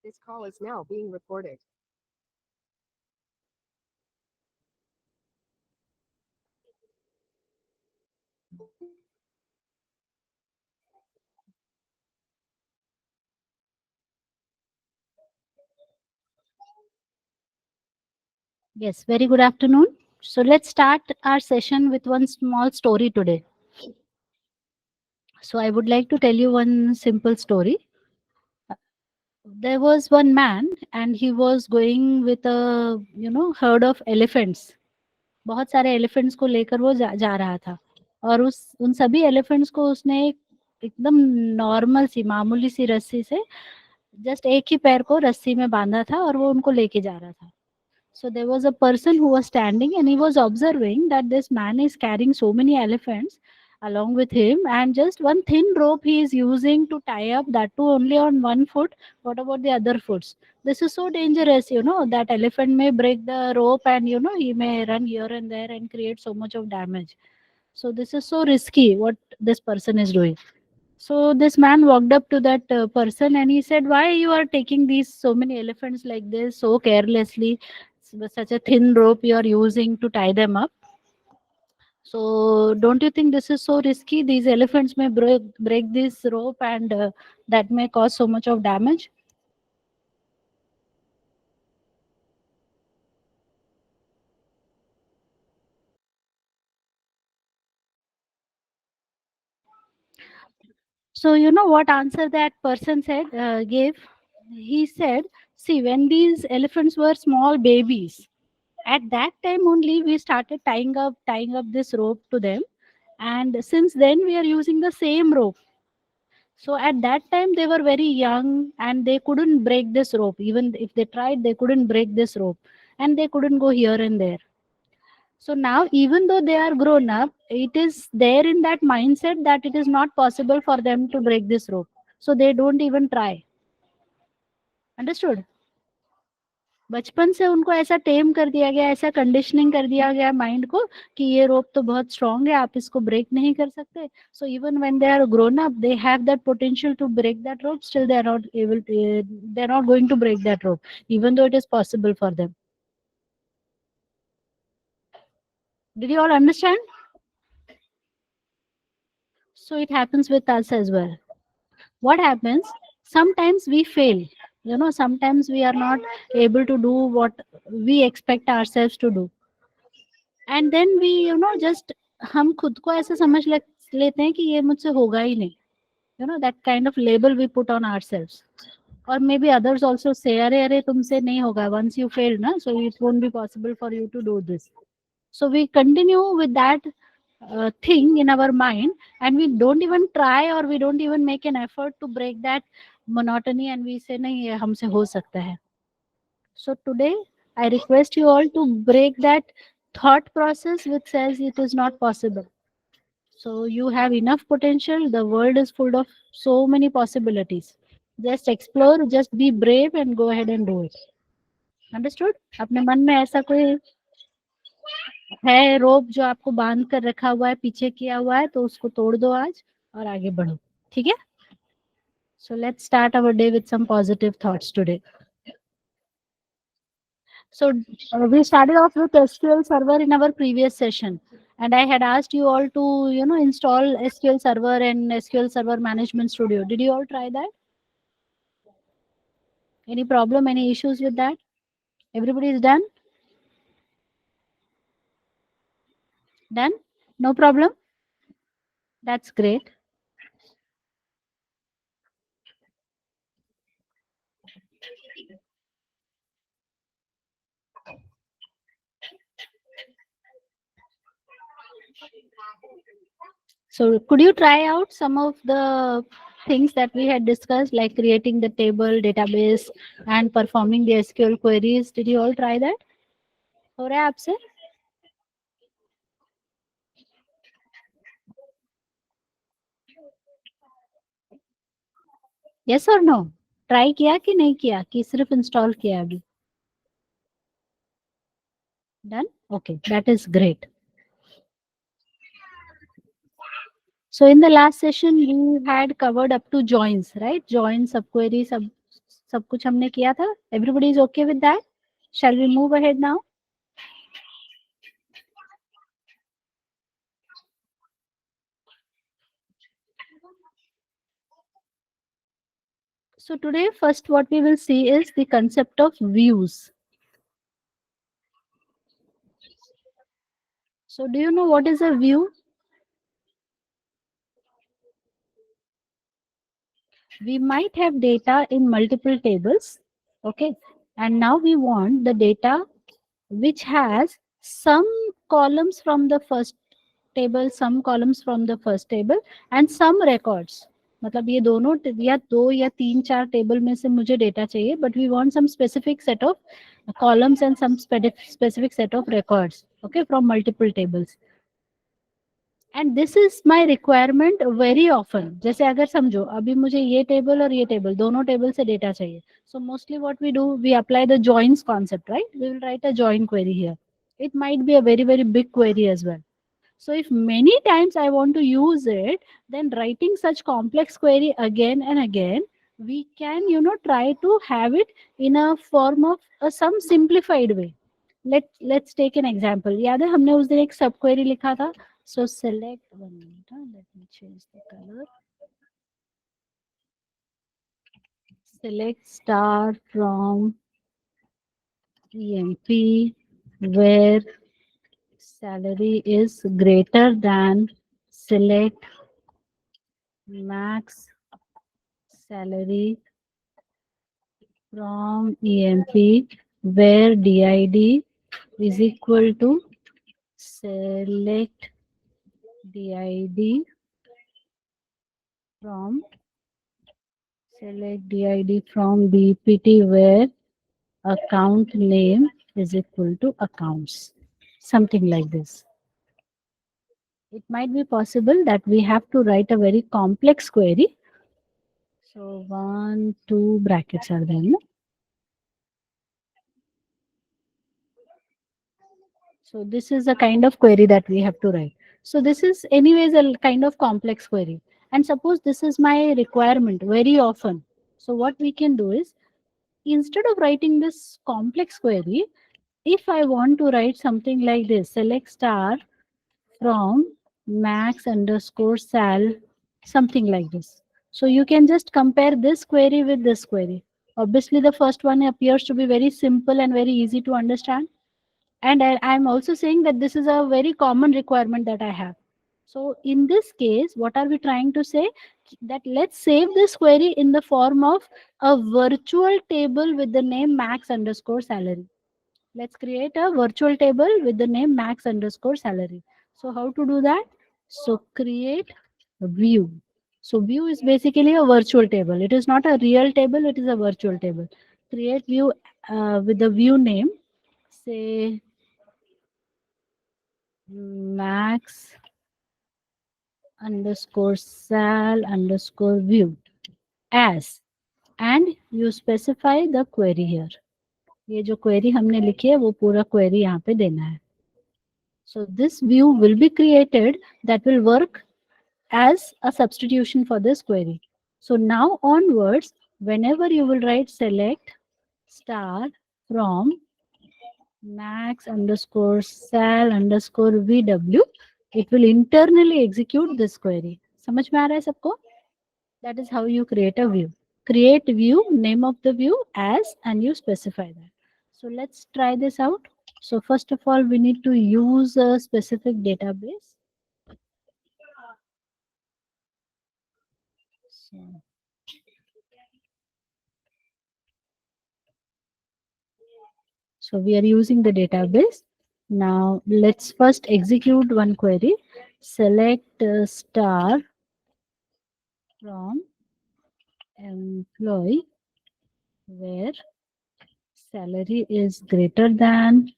This call is now being recorded. Yes, very good afternoon. So let's start our session with one small story today. So I would like to tell you one simple story. There was one man and he was going with a herd of elephants. बहुत सारे elephants को लेकर वो जा रहा था और उस उन सभी elephants को उसने एकदम नॉर्मल सी मामूली सी रस्सी से जस्ट एक ही पैर को रस्सी में बांधा था और वो उनको लेके जा रहा था. So there was a person who was standing and he was observing that this man is carrying so many elephants along with him, and just one thin rope he is using to tie up, that too only on one foot. What about the other foots? This is so dangerous, that elephant may break the rope and he may run here and there and create so much of damage. So this is so risky what this person is doing. So this man walked up to that person and he said, "Why you are taking these so many elephants like this so carelessly? Such a thin rope you are using to tie them up. So don't you think this is so risky? These elephants may break this rope and that may cause so much of damage." So you know what answer that person gave? He said, "See, when these elephants were small babies, at that time only we started tying up this rope to them, and since then we are using the same rope. So at that time they were very young and they couldn't break this rope. Even if they tried, they couldn't break this rope, and they couldn't go here and there. So now, even though they are grown up, it is there in that mindset that it is not possible for them to break this rope. So they don't even try." Understood? बचपन से उनको ऐसा टेम कर दिया गया, ऐसा conditioning कर दिया गया माइंड को कि ये रोप तो बहुत स्ट्रांग है, आप इसको ब्रेक नहीं कर सकते. So even when they are grown up they have that potential to break that rope, still they are not going to break that rope even though it is possible for them. Did you all understand? So it happens with us as well. What happens? Sometimes we fail. Sometimes we are not able to do what we expect ourselves to do. And then we, just हम खुद को ऐसे समझ लेते हैं कि ये मुझसे होगा ही नहीं. That kind of label we put on ourselves. Or maybe others also say, अरे अरे तुमसे नहीं होगा. Once you failed, na, so it won't be possible for you to do this. So we continue with that thing in our mind, and we don't even try or we don't even make an effort to break that monotony, and we say नहीं ये हमसे हो सकता है. So today I request you all to break that thought process which says it is not possible. So you have enough potential. The world is full of so many possibilities. Just explore, just be brave and go ahead and do it. Understood? अपने मन में ऐसा कोई है रोप जो आपको बांध कर रखा हुआ है, पीछे किया हुआ है, तो उसको तोड़ दो आज और आगे बढ़ो. ठीक है? So let's start our day with some positive thoughts today. So we started off with SQL Server in our previous session, and I had asked you all to install SQL Server and SQL Server Management Studio. Did you all try that? Any problem? Any issues with that? Everybody is done? Done? No problem? That's great. So could you try out some of the things that we had discussed, like creating the table, database, and performing the SQL queries? Did you all try that? हो रहा है आपसे? Yes or no? Try किया कि नहीं किया, कि सिर्फ इंस्टॉल किया अभी? Done? Okay, that is great. So in the last session, we had covered up to joins, right? Join, subquery, सब कुछ हमने किया था. Everybody is okay with that? Shall we move ahead now? So today, first what we will see is the concept of views. So do you know what is a view? We might have data in multiple tables, okay, and now we want the data which has some columns from the first table, some columns from the first table and some records. मतलब ये दोनों या दो या तीन चार table में से मुझे डेटा चाहिए, but we want some specific set of columns and some specific set of records, okay, from multiple tables. And this is my requirement very often. जैसे अगर समझो अभी मुझे ये टेबल और ये टेबल दोनों टेबल से डेटा चाहिए, so mostly what we do, we apply the joins concept, right? We will write a join query here. It might be a very very big query as well. So if many times I want to use it, then writing such complex query again and again, we can, you know, try to have it in a form of some simplified way. Let's take an example. याद है हमने उस दिन एक सब query लिखा था. So select one minute. Let me change the color. Select star from EMP where salary is greater than. Select max salary from EMP where DID is equal to. Select DID from. Select DID from BPT where account name is equal to accounts. Something like this. It might be possible that we have to write a very complex query. So 1, 2 brackets are there. No? So this is a kind of query that we have to write. So this is anyways a kind of complex query. And suppose this is my requirement very often. So what we can do is, instead of writing this complex query, if I want to write something like this, select star from max underscore sal, something like this. So you can just compare this query with this query. Obviously, the first one appears to be very simple and very easy to understand. And I'm also saying that this is a very common requirement that I have. So in this case, what are we trying to say? That let's save this query in the form of a virtual table with the name max underscore salary. Let's create a virtual table with the name max underscore salary. So how to do that? So create a view. So view is basically a virtual table. It is not a real table, it is a virtual table. Create view with the view name. Say max underscore sal underscore view as, and you specify the query here. ये जो query हमने लिखी है वो पूरा query यहाँ पे देना है. So this view will be created that will work as a substitution for this query. So now onwards, whenever you will write select star from max underscore sal underscore VW, it will internally execute this query. समझ में आ रहा है सबको? That is how you create a view. Create view, name of the view as, and you specify that. So let's try this out. So first of all, we need to use a specific database. So we are using the database. Now let's first execute one query. Select star from employee where salary is greater than.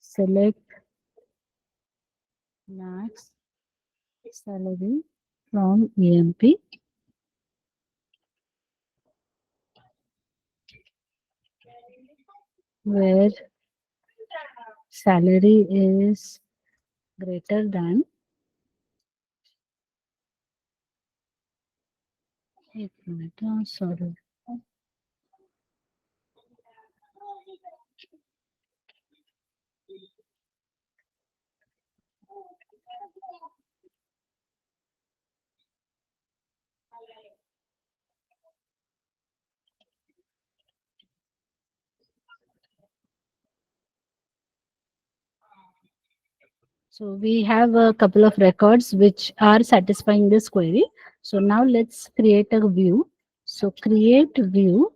Select max salary from EMP where salary is greater than एक minute, sorry. So we have a couple of records which are satisfying this query. So now let's create a view. So create view.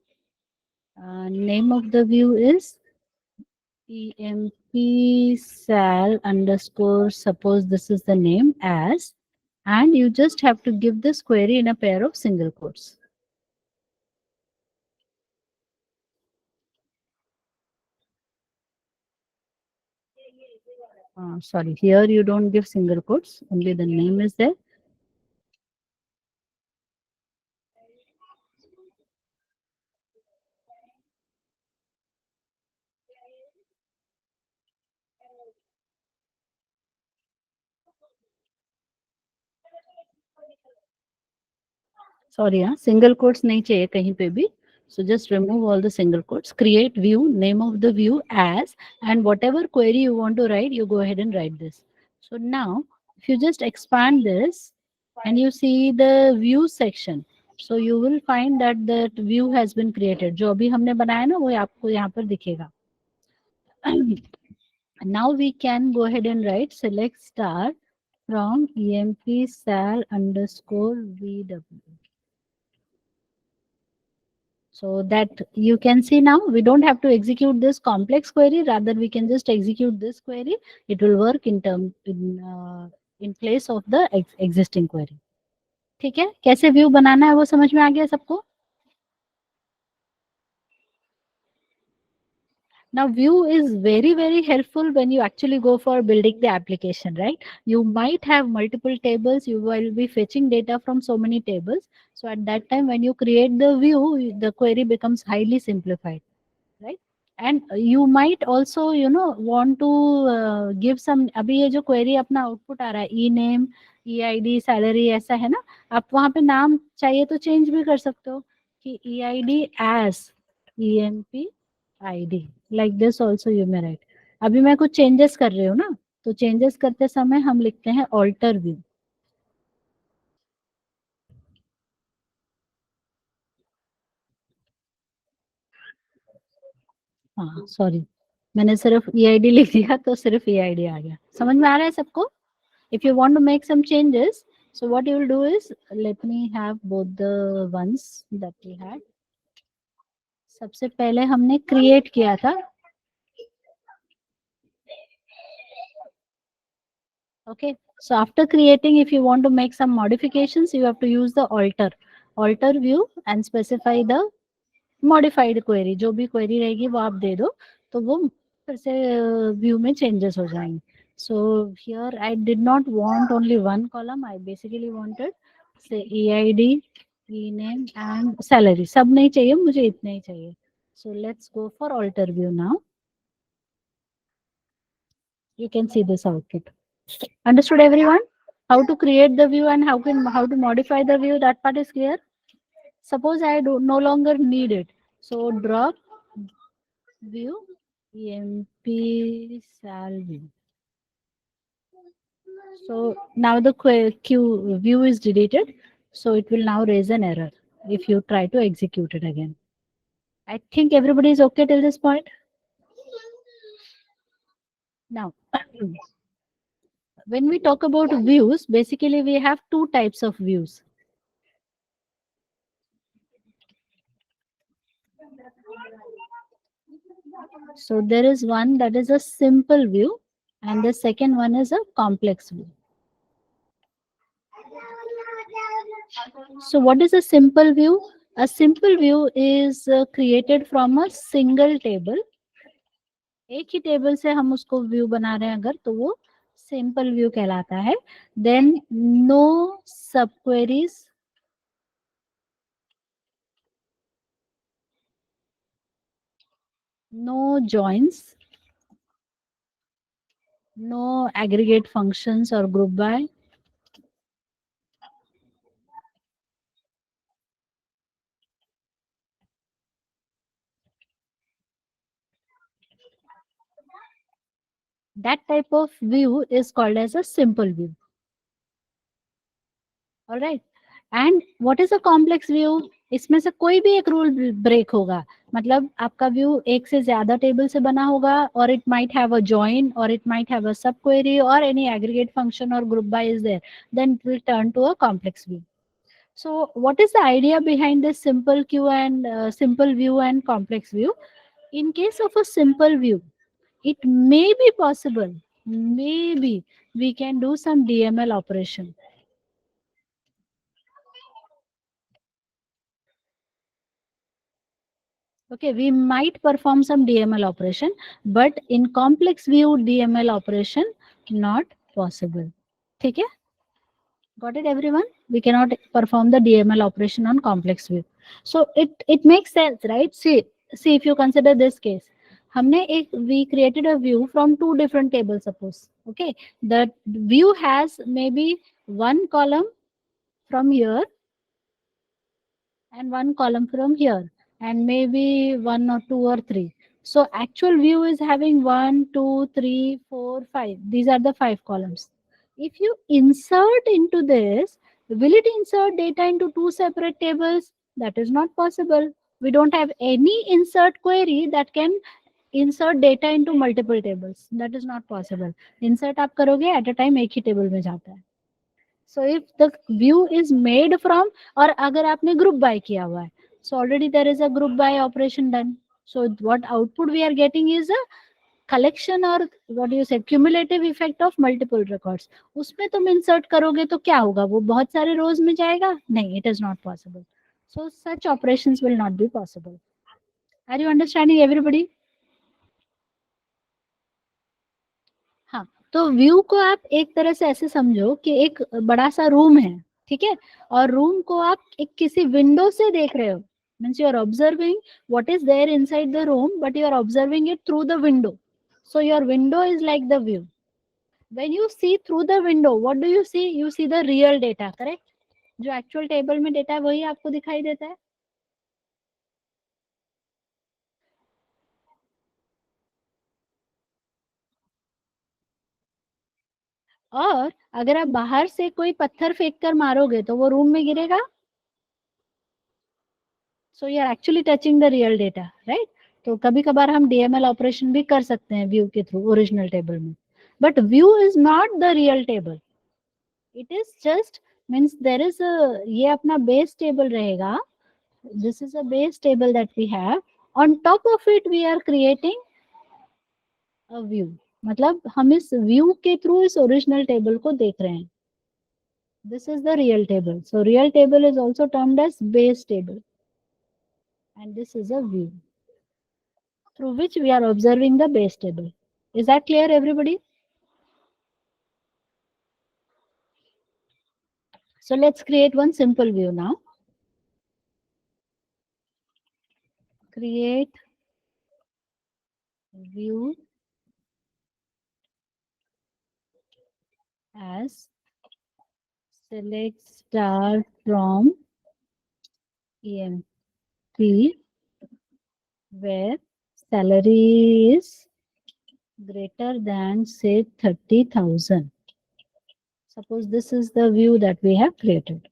Name of the view is emp sal underscore, suppose this is the name, as, and you just have to give this query in a pair of single quotes. Sorry, here you don't give single quotes, only the name is there. Sorry, single quotes नहीं चाहिए कहीं पे भी. So just remove all the single quotes. Create view, name of the view as, and whatever query you want to write, you go ahead and write this. So now, if you just expand this and you see the view section, so you will find that that view has been created. जो अभी हमने बनाया ना वो आपको यहाँ पर दिखेगा. Now we can go ahead and write select star from emp sal underscore vw. So that you can see now, we don't have to execute this complex query. Rather, we can just execute this query. It will work in place of the existing query. ठीक है, कैसे view बनाना है वो समझ में आ गया सबको? Now view is very helpful when you actually go for building the application, right? You might have multiple tables, you will be fetching data from so many tables. So at that time when you create the view, the query becomes highly simplified, right? And you might also want to give some. अभी ये जो query अपना output आ रहा है e name, eid, salary ऐसा है ना, आप वहाँ पे नाम चाहिए तो change भी कर सकते हो कि eid as emp id, like this also you may write. अभी मैं कुछ changes कर रही हूँ ना, तो changes करते समय हम लिखते हैं alter view. हाँ सॉरी, मैंने सिर्फ eid लिख दिया तो सिर्फ eid आ गया. समझ में आ रहा है सबको? If you want to make some changes, so what you will do is, let me have both the ones that we had. सबसे पहले हमने create किया था. Okay, so after creating, if you want to make some modifications, you have to use the alter view and specify the modified query. जो भी query रहेगी वो आप दे दो तो वो फिर से view में changes हो जाएंगे. So here I did not want only one column. I basically wanted say eid, ename and salary. सब नहीं चाहिए मुझे, इतने ही चाहिए. So let's go for alter view now. You can see this output. Understood everyone? How to create the view and how to modify the view, that part is clear. Suppose I do no longer need it. So drop view emp sal view. So now the queue view is deleted. So it will now raise an error if you try to execute it again. I think everybody is okay till this point. Now, when we talk about views, basically we have two types of views. So there is one that is a simple view and the second one is a complex view. So what is a simple view? A simple view is created from a single table. एक ही table से हम उसको view बना रहे हैं अगर, तो वो सिंपल व्यू कहलाता है. Then no sub queries, no joins, no aggregate functions और group by, That type of view is called as a simple view. All right. And what is a complex view? इसमें से कोई भी एक rule break होगा, मतलब आपका view एक से ज्यादा टेबल से बना होगा, और it might have a join, और it might have a sub query, और एनी एग्रीगेट फंक्शन और group by is there, then it will turn to a complex view. So what is the idea behind this simple queue and simple view and complex view? In case of a simple view, it may be possible, maybe we can do some DML operation. Okay, we might perform some DML operation, but in complex view DML operation not possible. ठीक है? Got it, everyone? We cannot perform the DML operation on complex view. So it makes sense, right? See if you consider this case. हमने एक we created a view from two different tables, suppose. Okay, the view has maybe one column from here and one column from here, and maybe one or two or three. So actual view is having 1, 2, 3, 4, 5. These are the 5 columns. If you insert into this, will it insert data into two separate tables? That is not possible. We don't have any insert query that can insert data into multiple tables. That is not possible. Insert आप करोगे at a time एक ही table में जाता है. So if the view is made from, और अगर आपने group by किया हुआ है, so already there is a group by operation done. So what output we are getting is a collection, or what do you say, cumulative effect of multiple records. उसमें तुम insert करोगे तो क्या होगा, वो बहुत सारे rows में जाएगा? नहीं, it is not possible. So such operations will not be possible. Are you understanding, everybody? हाँ, तो व्यू को आप एक तरह से ऐसे समझो कि एक बड़ा सा रूम है, ठीक है, और रूम को आप एक किसी विंडो से देख रहे हो, means you are observing what is there inside the room, but you are observing it through the window. So your window is like the view. When you see through the window, what do you see? You see the real data, correct? जो actual table में data है वही आपको दिखाई देता है. और अगर आप बाहर से कोई पत्थर फेंक कर मारोगे तो वो रूम में गिरेगा. So you are actually touching the real data, right? तो कभी कभार हम डीएमएल ऑपरेशन भी कर सकते हैं व्यू के थ्रू ओरिजिनल टेबल में, but view is not the real table. It is just, means there is ये अपना बेस टेबल रहेगा. This is a base table that we have. On top of it we are creating a view. मतलब हम इस view के through इस original table को देख रहे हैं. This is the real table. So real table is also termed as base table, and this is a view through which we are observing the base table. Is that clear, everybody? So let's create one simple view now. Create view as select star from EMP where salary is greater than say 30,000. Suppose this is the view that we have created.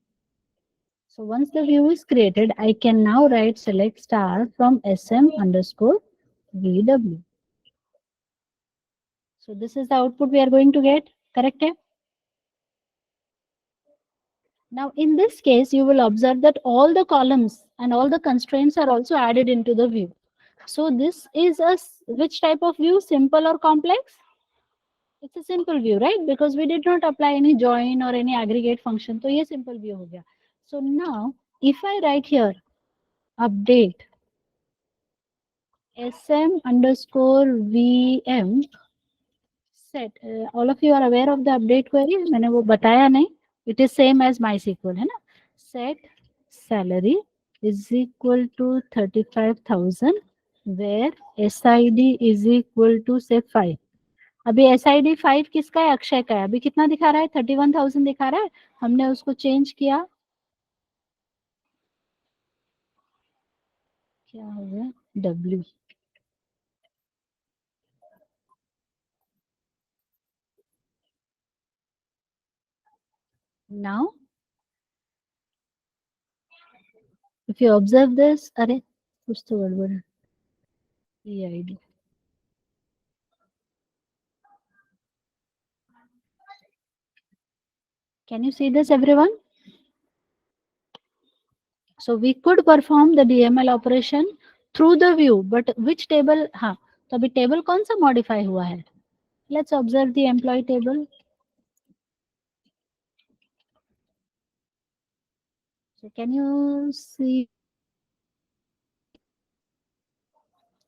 So once the view is created, I can now write select star from SM underscore VW. So this is the output we are going to get, correct? Now in this case, you will observe that all the columns and all the constraints are also added into the view. So this is a which type of view, simple or complex? It's a simple view, right? Because we did not apply any join or any aggregate function. So ये simple view हो गया. So now if I write here update sm underscore vm set, all of you are aware of the update query. मैंने वो बताया नहीं. It is same as MySQL, है ना? Set salary is equal to 35,000 where SID is equal to say 5. अभी SID 5 किसका है? अक्षय का है. अभी कितना दिखा रहा है? 31,000 दिखा रहा है. हमने उसको चेंज किया. क्या हो गया? W. Now if you observe this, अरे कुछ तो गड़बड़ है, EID. Can you see this, everyone? So we could perform the DML operation through the view, but which table? हाँ, तो अभी table कौन सा modify हुआ है? Let's observe the employee table. So can you see?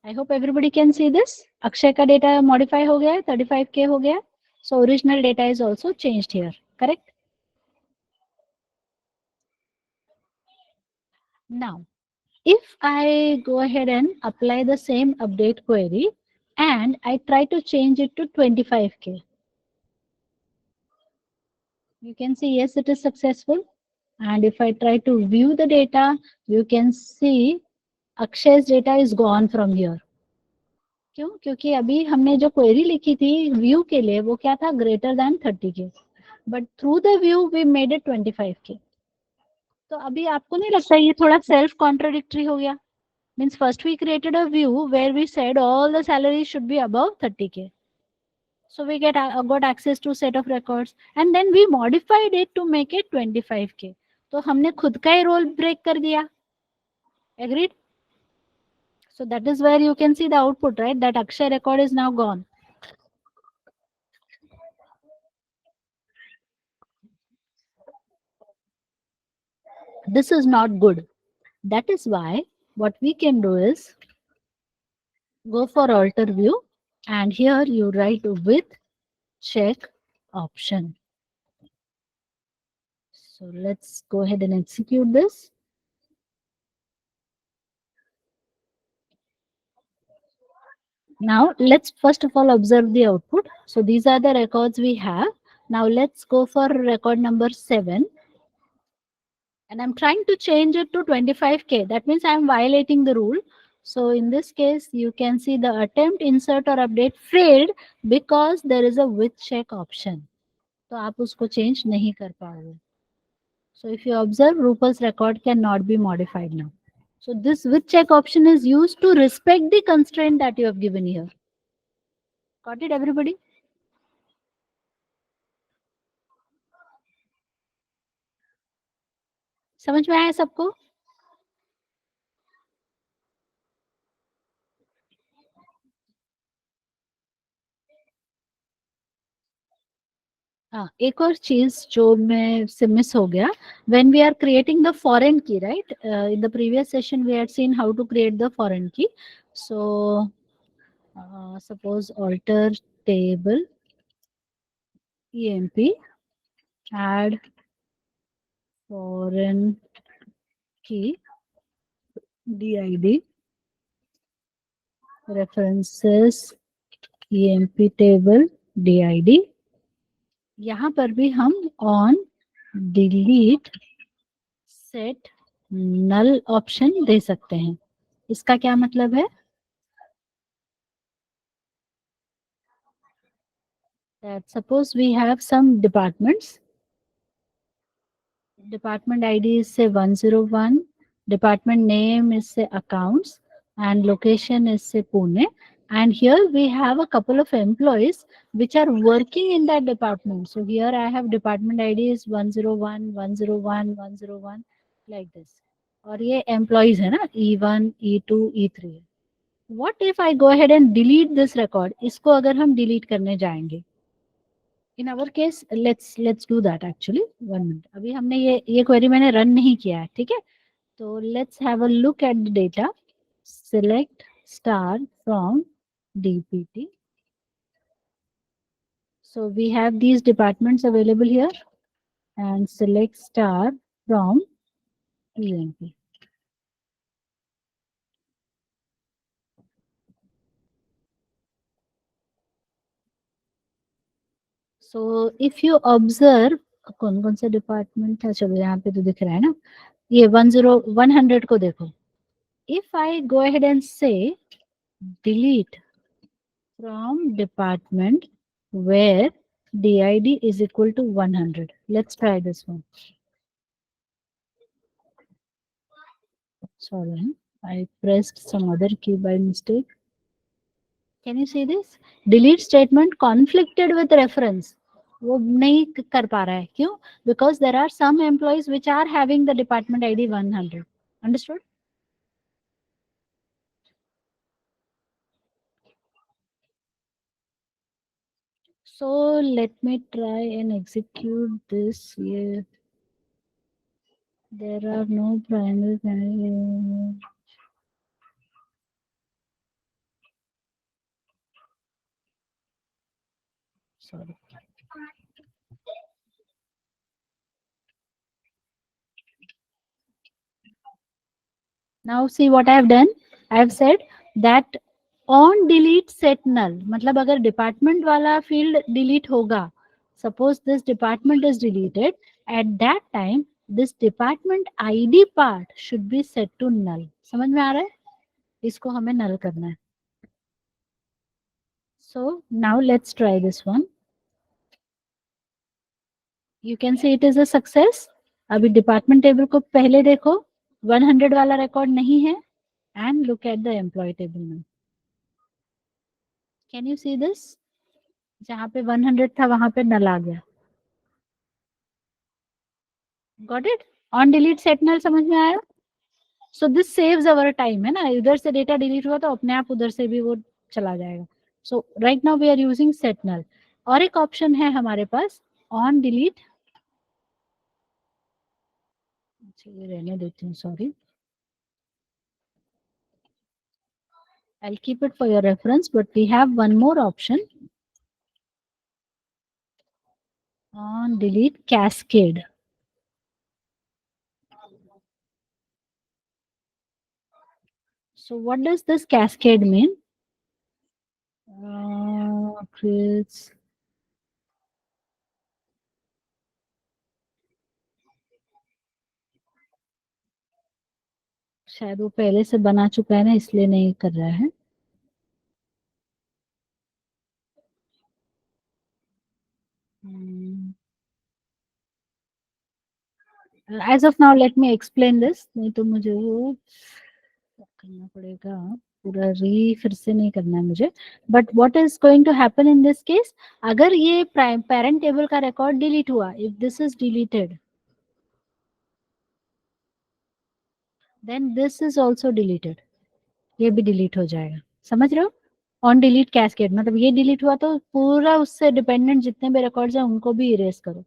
I hope everybody can see this. Akshay का data modify हो गया है, 35K हो गया. So original data is also changed here, correct? Now, if I go ahead and apply the same update query and I try to change it to 25K, you can see yes, it is successful. And if I try to view the data, you can see Akshay's data is gone from here. क्यों? क्योंकि अभी हमने जो query लिखी थी view के लिए वो क्या था, greater than 30K, but through the view we made it 25K. तो अभी आपको नहीं लगता ये थोड़ा सेल्फ कॉन्ट्राडिक्टरी हो गया? Means first we created a view where we said all the salaries should be above 30K. So we got access to set of records and then we modified it to make it 25K. तो हमने खुद का ही role break कर दिया. Agreed? So that is where you can see the output, right? That Akshay record is now gone. This is not good. That is why what we can do is go for alter view and here you write with check option. So let's go ahead and execute this. Now let's first of all observe the output. So these are the records we have. Now let's go for record number 7. And I'm trying to change it to 25K. That means I'm violating the rule. So in this case, you can see the attempt, insert or update failed because there is a with check option. तो आप उसको change नहीं कर पाओगे. So if you observe, Rupal's record cannot be modified now. So this with check option is used to respect the constraint that you have given here. Got it, everybody? समझ में आया सबको? हाँ, एक और चीज जो मैं से मिस हो गया, when we are creating the foreign key, right? In the previous session we had seen how to create the foreign key. So suppose alter table emp add foreign key did references emp table did. यहाँ पर भी हम on delete set null option दे सकते हैं. इसका क्या मतलब है? That suppose we have some departments. Department ID is say 101, department name is say accounts, and location is say Pune. And here we have a couple of employees which are working in that department. So here I have department ID is 101, 101, 101 like this. और ये employees है ना, E1, E2, E3. What if I go ahead and delete this record? इसको अगर हम delete करने जाएंगे. In our case, let's do that actually. 1 minute. अभी हमने ये query मैंने run नहीं किया है, ठीक है? तो let's have a look at the data. Select star from DPT. So we have these departments available here and select star from EMP. So if you observe कौन कौन सा डिपार्टमेंट था, चलो यहाँ पे तो दिख रहा है ना, ये 100 को देखो. If I go ahead and say delete from department where DID is equal to 100. Let's try this one. Sorry, I pressed some other key by mistake. Can you see this? Delete statement conflicted with reference. वो नहीं कर पा रहा है क्यों? Because there are some employees which are having the department ID 100. Understood? So let me try and execute this here. There are no primary. Sorry. Now see what I have done. I have said that on delete set null. मतलब अगर department वाला field delete होगा, suppose this department is deleted, at that time this department ID part should be set to null. समझ में आ रहा है? इसको हमें null करना है. So now let's try this one. You can see it is a success. अभी department table को पहले देखो, 100 वाला record नहीं है, and look at the employee table now. Can you see this? जहाँ पे 100 था वहां पे null आ गया. Got it? On delete set null समझ में आया? So this saves our time है ना, इधर से डेटा डिलीट हुआ तो अपने आप उधर से भी वो चला जाएगा. So right now we are using set null. और एक ऑप्शन है हमारे पास on delete. ये रहने देती हूँ, sorry. I'll keep it for your reference, but we have one more option on delete cascade. So what does this cascade mean? Creates शायद वो पहले से बना चुका है ना, इसलिए नहीं कर रहा है. As of now, let me explain this. नहीं तो मुझे वो करना पड़ेगा, पूरा फिर से नहीं करना है मुझे. But what is going to happen in this case? अगर ये पेरेंट टेबल का रिकॉर्ड डिलीट हुआ, if this is deleted, then this is also deleted. ये भी डिलीट हो जाएगा. समझ रहे हो? ऑन डिलीट कैस्केड मतलब ये डिलीट हुआ तो पूरा उससे डिपेंडेंट जितने भी रिकॉर्ड्स हैं उनको भी इरेज करो.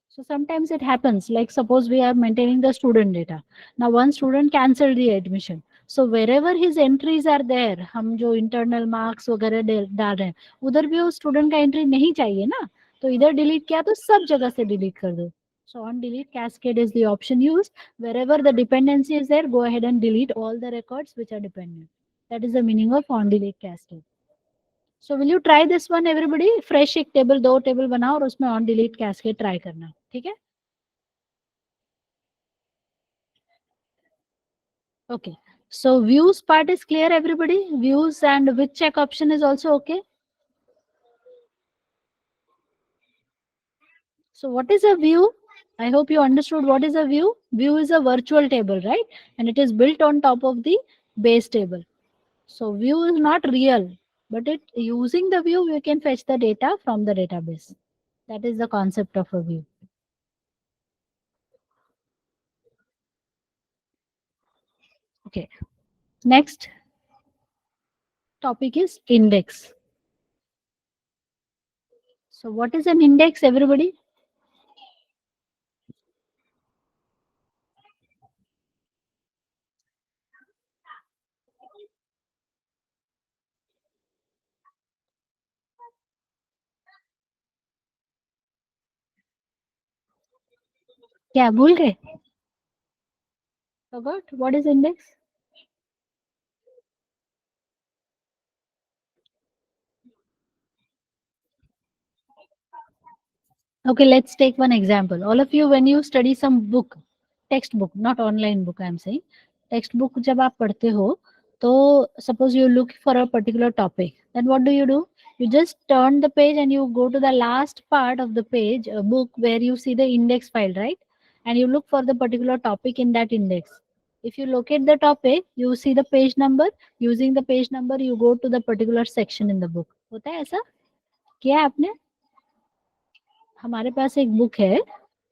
So sometimes it happens, like suppose we are maintaining the student data. Now one student cancelled the admission. So wherever his entries are there, हम जो internal marks वगैरह डाल रहे हैं, उधर भी वो student का entry नहीं चाहिए ना, तो इधर delete किया तो सब जगह से delete कर दो. So on delete cascade is the option used. Wherever the dependency is there, go ahead and delete all the records which are dependent. That is the meaning of on delete cascade. So will you try this one everybody? Fresh एक table, दो table बनाओ और उसमें on delete cascade try करना. ठीक है? Okay. So views part is clear everybody? Views and with check option is also okay? So what is a view? I hope you understood what is a view. View is a virtual table, right? And it is built on top of the base table. So view is not real, but it using the view, we can fetch the data from the database. That is the concept of a view. Okay. Next topic is index. So what is an index, everybody? क्या भूल गए? Forgot? What is index? Okay, let's take one example. All of you, when you study some book, textbook, not online book, I am saying, textbook जब आप पढ़ते हो, तो suppose you look for a particular topic, then what do? You just turn the page and you go to the last part of the page, a book where you see the index file, right? And you look for the particular topic in that index. If you locate the topic, you see the page number. Using the page number, you go to the particular section in the book. होता है ऐसा? किया है आपने? हमारे पास एक book है,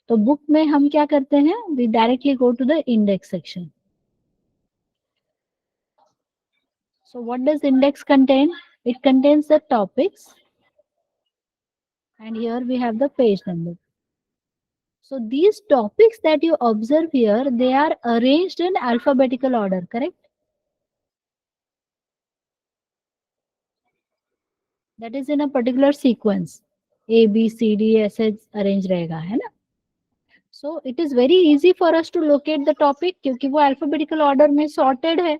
तो बुक में हम क्या करते हैं? We directly go to the index section. So what does index contain? It contains the topics, and here we have the page number. So these topics that you observe here, they are arranged in alphabetical order, correct? That is in a particular sequence. A, B, C, D, ऐसे arrange रहेगा, है ना? So it is very easy for us to locate the topic क्योंकि वो alphabetical order में sorted है.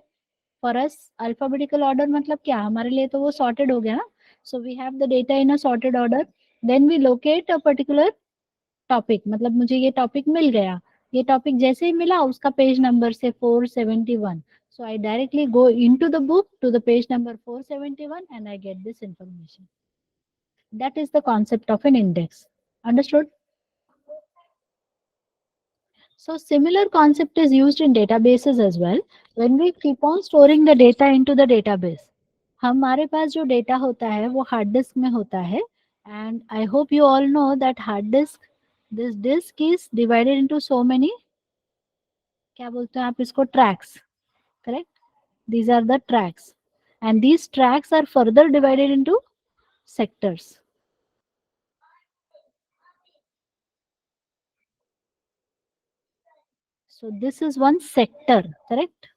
For us, alphabetical order मतलब क्या? हमारे लिए तो वो sorted हो गया ना? So we have the data in a sorted order. Then we locate a particular topic, मतलब मुझे ये टॉपिक मिल गया, ये टॉपिक जैसे ही मिला उसका पेज नंबर से 471, so I directly go into the book to the page number 471 and I get this information. That is the concept of an index. Understood? So similar concept is used in databases as well. When we keep on storing the data into the database, हमारे पास जो data होता है वो hard disk में होता है, and I hope you all know that hard disk, this disk is divided into so many, क्या बोलते हैं आप इसको, tracks, correct? These are the tracks, and these tracks are further divided into sectors. So this is one sector, correct?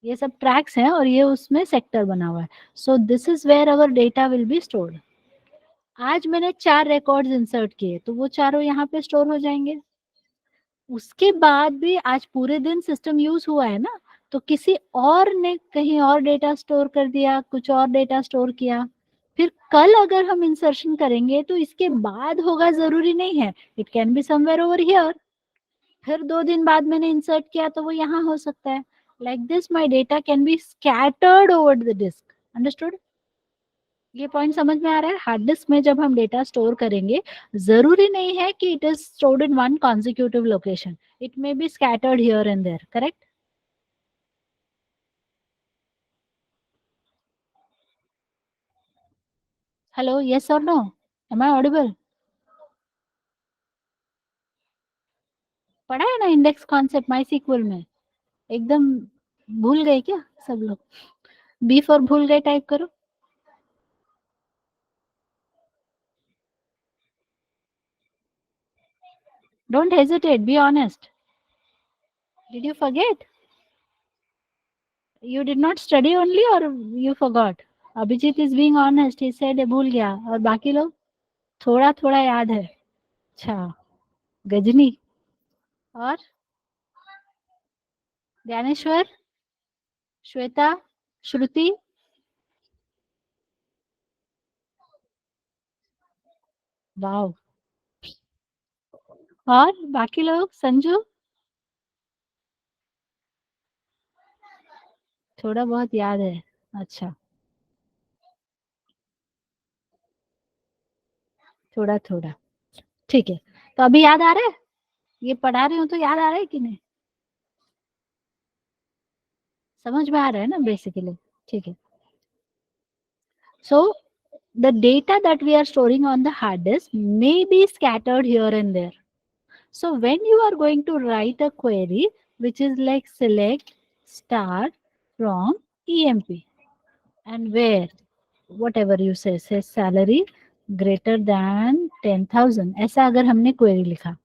ये सब tracks हैं और ये उसमें सेक्टर बना हुआ है. So this is where our data will be stored. आज मैंने 4 रिकॉर्ड्स इंसर्ट किए तो वो चारों यहाँ पे स्टोर हो जाएंगे. उसके बाद भी आज पूरे दिन सिस्टम यूज हुआ है ना, तो किसी और ने कहीं और डेटा स्टोर कर दिया, कुछ और डेटा स्टोर किया, फिर कल अगर हम इंसर्शन करेंगे तो इसके बाद होगा जरूरी नहीं है. It can be somewhere over here. फिर 2 दिन बाद मैंने इंसर्ट किया तो वो यहाँ हो सकता है. Like this my data can be scattered over the disk. Understood? ये पॉइंट समझ में आ रहा है? हार्ड डिस्क में जब हम डेटा स्टोर करेंगे, जरूरी नहीं है कि it is stored in one consecutive location. It may be scattered here and there, correct? Hello, yes और नो? Am I audible? पढ़ा है ना इंडेक्स कॉन्सेप्ट माई सीक्वल में? एकदम भूल गए क्या सब लोग? बी फॉर भूल गए टाइप करो. Don't hesitate, be honest. Did you forget? You did not study only or you forgot? Abhijit is being honest. He said भूल गया. और बाकी लोग थोड़ा थोड़ा याद है. अच्छा, गजनी और ज्ञानेश्वर, श्वेता, श्रुति, वाओ. और बाकी लोग, संजू, थोड़ा बहुत याद है. अच्छा, थोड़ा थोड़ा, ठीक है. तो अभी याद आ रहा है? ये पढ़ा रही हूँ तो याद आ रहा है कि नहीं? समझ में आ रहा है ना बेसिकली? ठीक है. So the data that we are storing on the hard disk may be scattered here and there. So when you are going to write a query which is like select star from EMP and where whatever you say salary greater than 10,000, ऐसा अगर हमने query लिखा,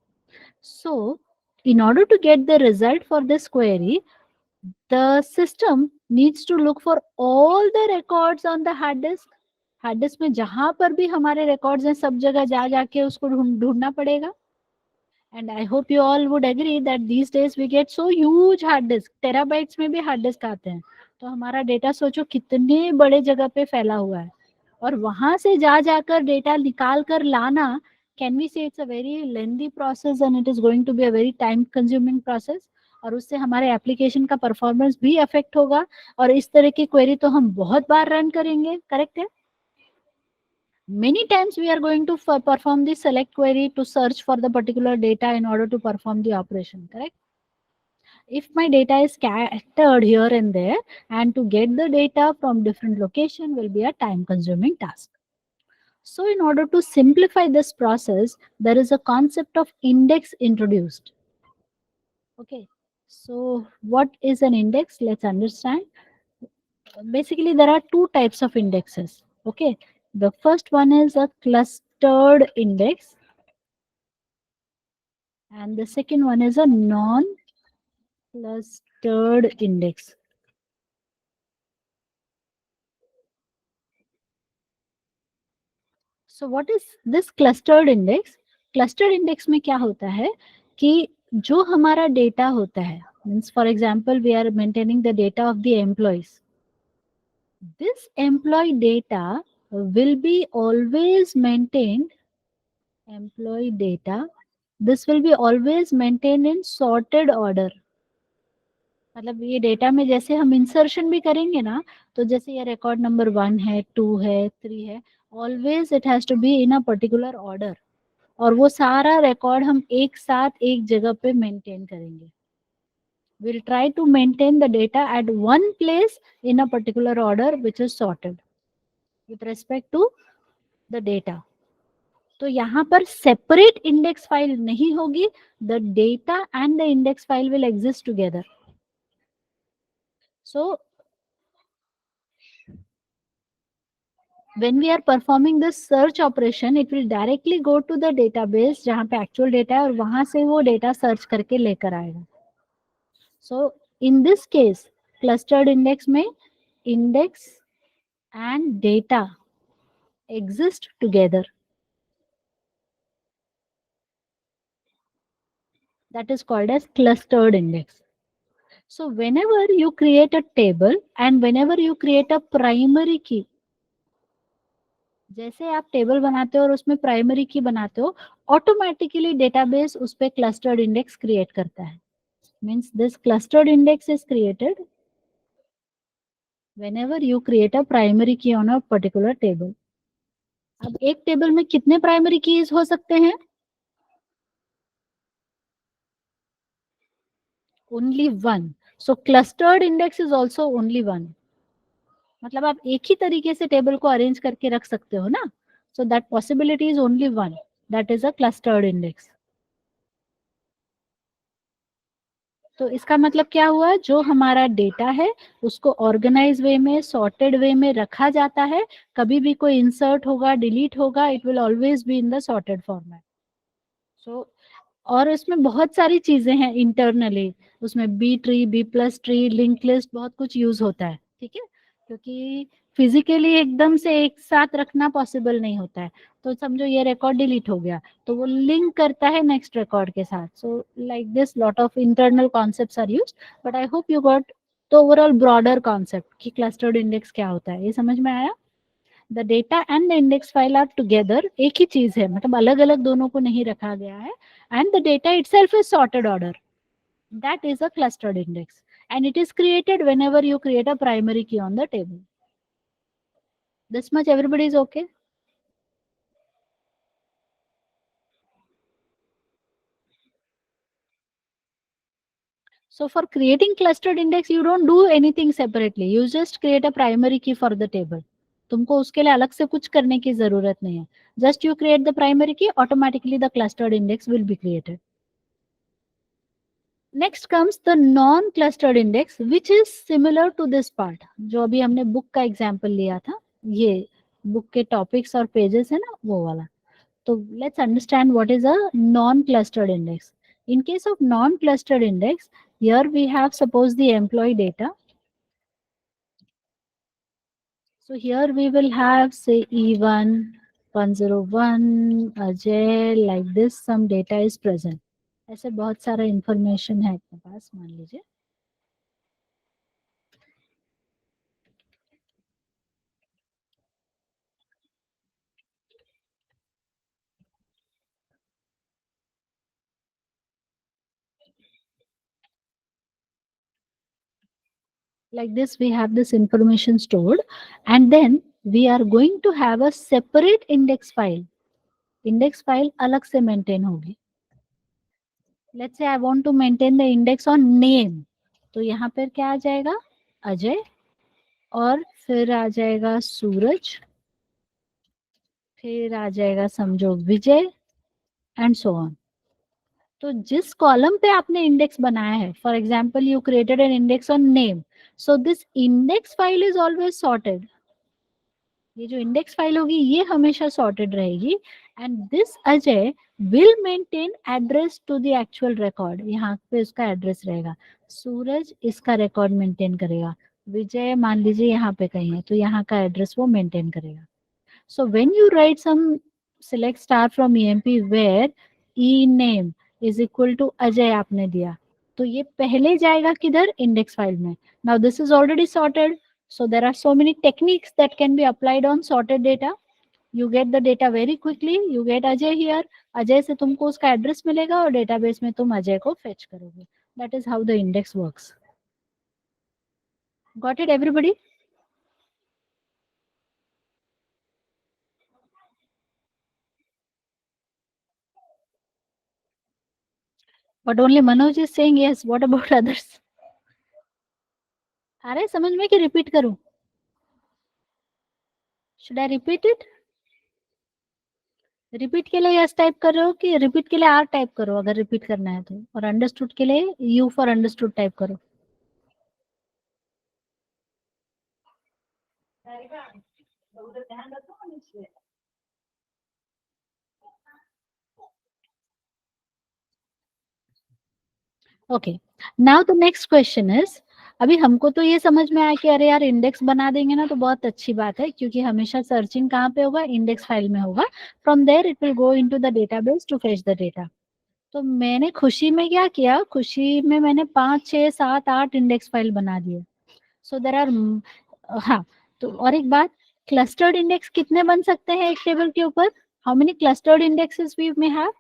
so in order to get the result for this query, the system needs to look for all the records on the hard disk. Hard disk में जहां पर भी हमारे records हैं सब जगह जा जाके उसको ढूंढना पड़ेगा. And I hope you all would agree that these days we get so huge hard disk. Terabytes में भी हार्ड डिस्क आते हैं. तो हमारा डेटा सोचो कितने बड़े जगह पे फैला हुआ है, और वहां से जा जाकर डेटा निकाल कर लाना, can we say it's a very lengthy process and it is going to be a very time consuming process. और उससे हमारे एप्लीकेशन का परफॉर्मेंस भी अफेक्ट होगा. और इस तरह की क्वेरी तो हम बहुत बार रन करेंगे, करेक्ट है? Many times we are going to perform the select query to search for the particular data in order to perform the operation, correct? If my data is scattered here and there, and to get the data from different location will be a time consuming task. So in order to simplify this process, there is a concept of index introduced. Okay, so what is an index? Let's understand. Basically, there are two types of indexes. Okay, the first one is a clustered index, and the second one is a non clustered index. So what is this clustered index? Clustered index में क्या होता है कि जो हमारा data होता है, means for example we are maintaining the data of the employees. This employee data will be always maintained. Employee data, this will be always maintained in sorted order. मतलब ये डेटा में जैसे हम इंसर्शन भी करेंगे ना, तो जैसे ये रिकॉर्ड नंबर 1 है, 2 है, 3 है, always it has to be in a particular order, और वो सारा रिकॉर्ड हम एक साथ एक जगह पे मेंटेन करेंगे. We'll try to maintain the data at one place in a particular order which is sorted with respect to the data. तो यहाँ पर सेपरेट इंडेक्स फाइल नहीं होगी. The data and the index file will exist together. So when we are performing this search operation, it will directly go to the database जहाँ पे actual data है, और वहां से वो data search करके लेकर आएगा. So in this case, clustered index में index and data exist together. That is called as clustered index. So whenever you create a table and whenever you create a primary key, जैसे आप table बनाते हो और उसमें primary की बनाते हो, ऑटोमेटिकली डेटाबेस उस पे क्लस्टर्ड इंडेक्स क्रिएट करता है. Means this clustered index is created whenever you create a primary key on a particular table. अब एक टेबल में कितने प्राइमरी कीज हो सकते हैं? Only one. So clustered index is also only one. मतलब आप एक ही तरीके से टेबल को अरेंज करके रख सकते हो ना. So that possibility is only one. That is a clustered index. तो इसका मतलब क्या हुआ? जो हमारा डेटा है उसको ऑर्गेनाइज वे में, सॉर्टेड वे में रखा जाता है. कभी भी कोई इंसर्ट होगा, डिलीट होगा, it will always be in the sorted format. So और इसमें बहुत सारी चीजें हैं इंटरनली. उसमें B tree, B plus tree, link list, बहुत कुछ यूज होता है. ठीक है, क्योंकि फिजिकली एकदम से एक साथ रखना पॉसिबल नहीं होता है. तो समझो ये रिकॉर्ड डिलीट हो गया तो वो लिंक करता है नेक्स्ट रिकॉर्ड के साथ. So like this lot of internal concepts are used. But I hope you got the overall broader concept कि क्लस्टर्ड इंडेक्स क्या होता है. ये समझ में आया? The data and the index file are together. एक ही चीज है, मतलब अलग अलग दोनों को नहीं रखा गया है. And the data itself is sorted order. That is a clustered index, and it is created whenever you create a primary key on the table. This much everybody is okay? So for creating clustered index, you don't do anything separately. You just create a primary key for the table. तुमको उसके लिए अलग से कुछ करने की जरूरत नहीं है. Just you create the primary key, automatically the clustered index will be created. Next comes the non-clustered index, which is similar to this part. जो अभी हमने book का example लिया था, ये book के topics और pages है ना, वो वाला. तो let's understand what is a non-clustered index. In case of non-clustered index, here we have suppose the employee data. So here we will have say E1, 101, Ajay, like this some data is present. ऐसे बहुत सारा information है अपने पास, मान लीजिए. Like this we have this information stored, and then we are going to have a separate index file. Index file अलग से maintain होगी. Let's say I want to maintain the index on name. तो यहाँ पर क्या आ जाएगा? अजय, और फिर आ जाएगा सूरज, फिर आ जाएगा समझो विजय, एंड सो ऑन. तो जिस कॉलम पे आपने इंडेक्स बनाया है, for example you created an index on name, so this index file is always sorted. ये जो इंडेक्स फाइल होगी ये हमेशा सॉर्टेड रहेगी, and this Ajay will maintain address to the actual record. यहाँ पे उसका एड्रेस रहेगा. सूरज इसका रिकॉर्ड मेंटेन करेगा. विजय मान लीजिए यहाँ पे कहीं है, तो यहाँ का एड्रेस वो मेंटेन करेगा. So when you write some select star from EMP where e name is equal to Ajay आपने दिया, तो ये पहले जाएगा किधर? इंडेक्स फाइल में. Now this is already sorted, so there are so many techniques that can be applied on sorted data. You get the data very quickly. You get Ajay here. Ajay से तुमको उसका एड्रेस मिलेगा और डेटाबेस में तुम अजय को fetch करोगे. That is how the index works. Got it, everybody? But only Manoj is saying yes. What about others? आ रहा है समझ में कि रिपीट करूं? Should I repeat it? Repeat के लिए यस टाइप कर रहे हो कि रिपीट के लिए आर टाइप करो अगर रिपीट करना है तो, और अंडरस्टूड के लिए यू फॉर अंडरस्टूड टाइप करो. Okay, now the next question is, अभी हमको तो ये समझ में आया कि अरे यार इंडेक्स बना देंगे ना तो बहुत अच्छी बात है, क्योंकि हमेशा सर्चिंग कहाँ पे होगा? इंडेक्स फाइल में होगा. From there it will go into the database to fetch the data. तो मैंने खुशी में क्या किया? खुशी में मैंने 5, 6, 7, 8 इंडेक्स फाइल बना दिए. सो देर आर, हाँ, तो और एक बात, क्लस्टर्ड इंडेक्स कितने बन सकते हैं एक टेबल के ऊपर? How many clustered indexes we may have?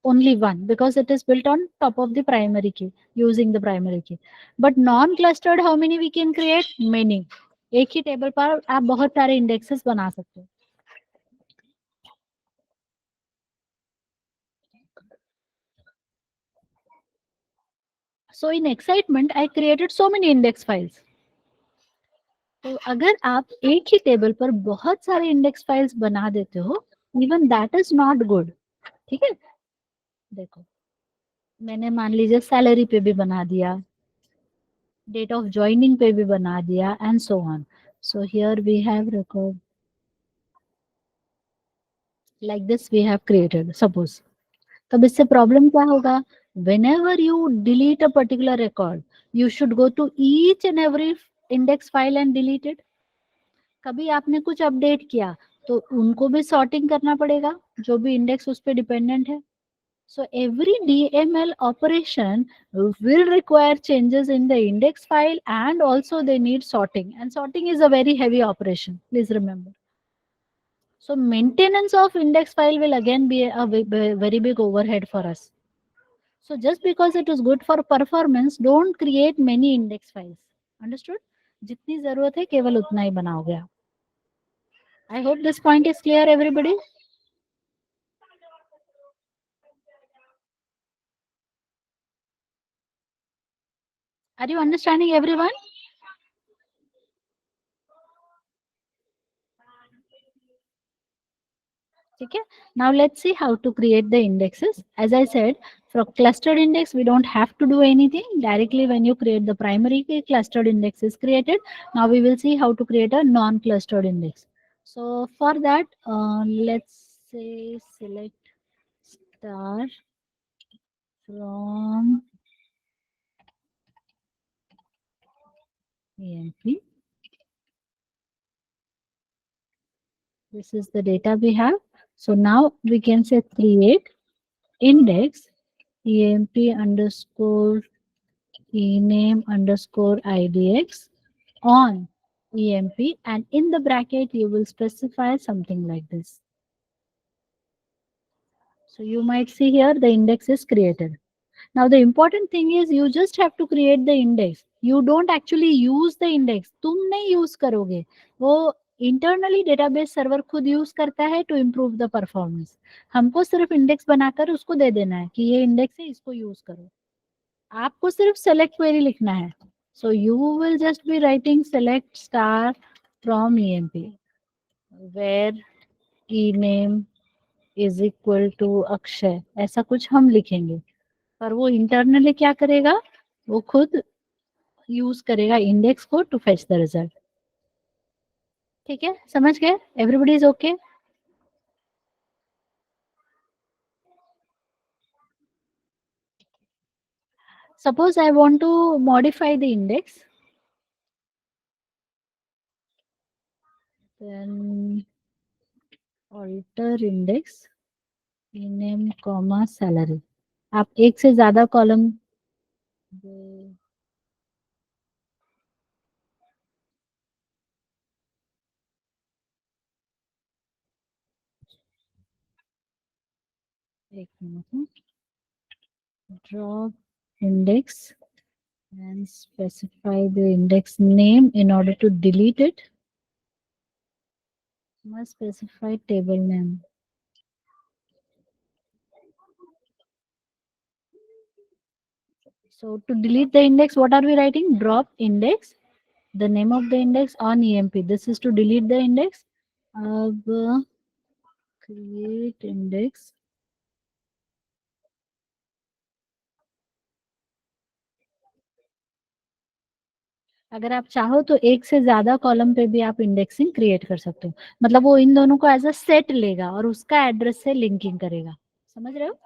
only one, because it is built on top of the primary key, using the primary key. But non clustered how many we can create? Many. एक ही table पर आप बहुत सारे indexes बना सकते हो. So in excitement I created so many index files. तो अगर आप एक ही टेबल पर बहुत सारे इंडेक्स फाइल्स बना देते हो, even that is not good. ठीक है, देखो मैंने मान लीजिए सैलरी पे भी बना दिया, डेट ऑफ ज्वाइनिंग पे भी बना दिया, and so on. So here we have record like this we have created suppose. तब इससे प्रॉब्लम क्या होगा? whenever you delete a particular record, you should go to each and every index file and delete it. कभी आपने कुछ update किया तो उनको भी सॉर्टिंग करना पड़ेगा, जो भी इंडेक्स उस पर डिपेंडेंट है. So every DML operation will require changes in the index file, and also they need sorting, and sorting is a very heavy operation, please remember. So maintenance of index file will again be a very big overhead for us. So just because it is good for performance, don't create many index files. Understood? जितनी जरूरत है केवल उतना ही बनाओगे आप. I hope this point is clear, everybody. Are you understanding, everyone? Okay, now let's see how to create the indexes. As I said, for clustered index, we don't have to do anything. Directly when you create the primary key, clustered index is created. Now we will see how to create a non-clustered index. So for that, let's say select star from EMP. This is the data we have. So now we can say create index EMP underscore ename underscore idx on EMP, and in the bracket you will specify something like this. So you might see here the index is created. Now the important thing is you just have to create the index. You don't actually use the index. तुम नहीं use करोगे, वो internally database server खुद use करता है to improve the performance. हमको सिर्फ index बनाकर उसको दे देना है कि ये इंडेक्स है, इसको यूज करो। आपको सिर्फ सेलेक्ट क्वेरी लिखना है। So you will just be writing select star from EMP where E name is equal to Akshay, ऐसा कुछ हम लिखेंगे। पर वो इंटरनली क्या करेगा, वो खुद यूज करेगा इंडेक्स को टू फेच द रिजल्ट। ठीक है, समझ गए? Everybody is okay? Suppose I want to modify the index, then alter index name comma salary। आप एक से ज्यादा कॉलम, एक minute, drop index and specify the index name in order to delete it, must specify table name। So to delete the index, what are we writing? Drop index, the name of the index on EMP. This is to delete the index. अब create index, अगर आप चाहो तो एक से ज्यादा column पे भी आप इंडेक्सिंग क्रिएट कर सकते हो। मतलब वो इन दोनों को एज अ सेट लेगा और उसका एड्रेस से लिंकिंग करेगा। समझ रहे हो?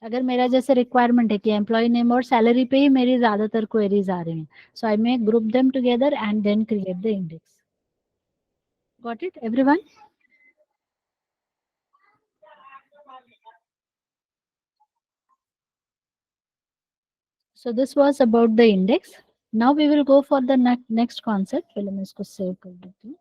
अगर मेरा जैसे रिक्वायरमेंट है कि एम्प्लॉय नेम और सैलरी पे ही मेरी ज्यादातर क्वेरीज आ रही हैं, so I may group them together and then create the index. Got it everyone? So this was about the index. Now we will go for the next concept। पहले मैं इसको सेव कर देती हूँ।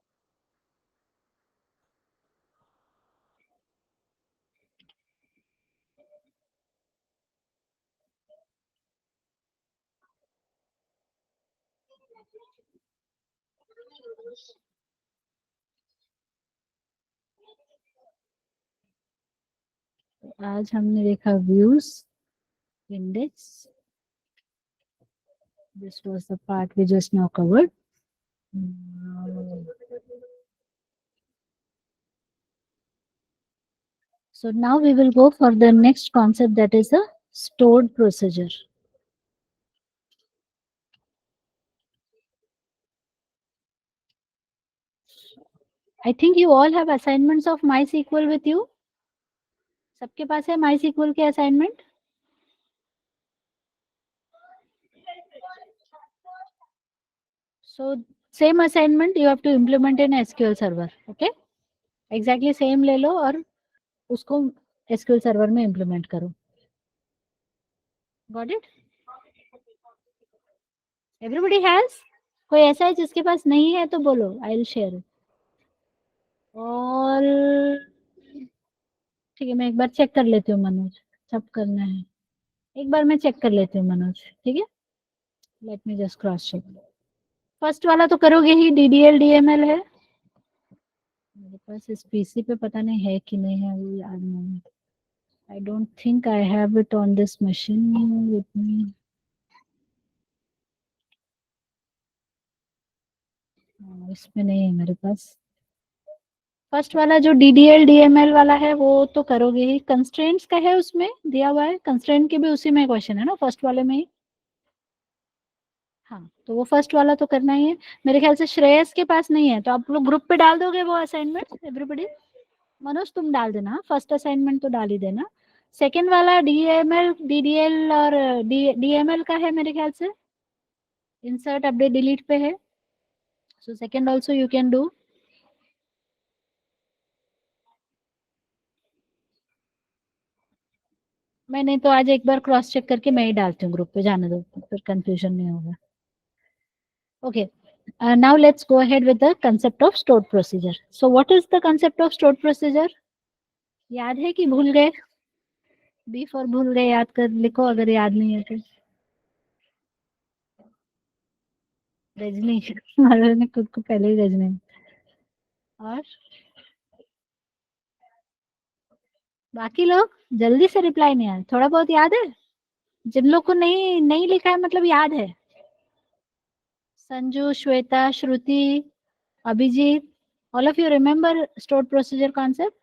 आज हमने देखा views, index. This was the part we just now covered. So now we will go for the next concept, that is a stored procedure. I think you all have assignments of MySQL with you. सबके पास है MySQL के assignment? So same assignment you have to implement in SQL Server. Okay? Exactly same ले लो और उसको SQL Server में implement करो। Got it? Everybody has? कोई ऐसा है जिसके पास नहीं है तो बोलो, I will share it. और ठीक है, मैं एक बार चेक कर लेती हूँ मनोज, सब करना है। एक बार मैं चेक कर लेती हूँ मनोज, ठीक है? Let me just cross check. First वाला तो करोगे ही, DDL DML है मेरे पास इस पीसी पे, पता नहीं है कि नहीं है वो याद नहीं। I don't think I have it on this machine with me. इसमें नहीं है मेरे पास। फर्स्ट वाला जो DDL DML वाला है वो तो करोगे ही। कंस्ट्रेंट्स का है उसमें दिया हुआ है, कंस्ट्रेंट के भी उसी में क्वेश्चन है ना, फर्स्ट वाले में ही। हाँ, तो वो फर्स्ट वाला तो करना ही है। मेरे ख्याल से श्रेयस के पास नहीं है, तो आप लोग ग्रुप पे डाल दोगे वो असाइनमेंट एवरीबडी। मनोज तुम डाल देना, फर्स्ट असाइनमेंट तो डाल ही देना। सेकेंड वाला DML DDL और DML का है मेरे ख्याल से, इंसर्ट अपडेट डिलीट पे है। So second also you can do. मैंने तो आज एक बार क्रॉस चेक करके मैं ही डालती हूँ ग्रुप पे, जाने दो, फिर कंफ्यूजन नहीं होगा। Okay, now let's go ahead with the concept of stored procedure. So what is the concept of stored procedure? याद है कि भूल गए? बी फॉर भूल गए, याद कर लिखो अगर याद नहीं है तो। रजनी, मारो ने खुद को पहले ही रजनी। और बाकी लोग जल्दी से रिप्लाई नहीं आया, थोड़ा बहुत याद है? जिन लोग को नहीं नहीं लिखा है मतलब याद है। Sanju, Shweta, Shruti, Abhijit, all of you remember stored procedure concept?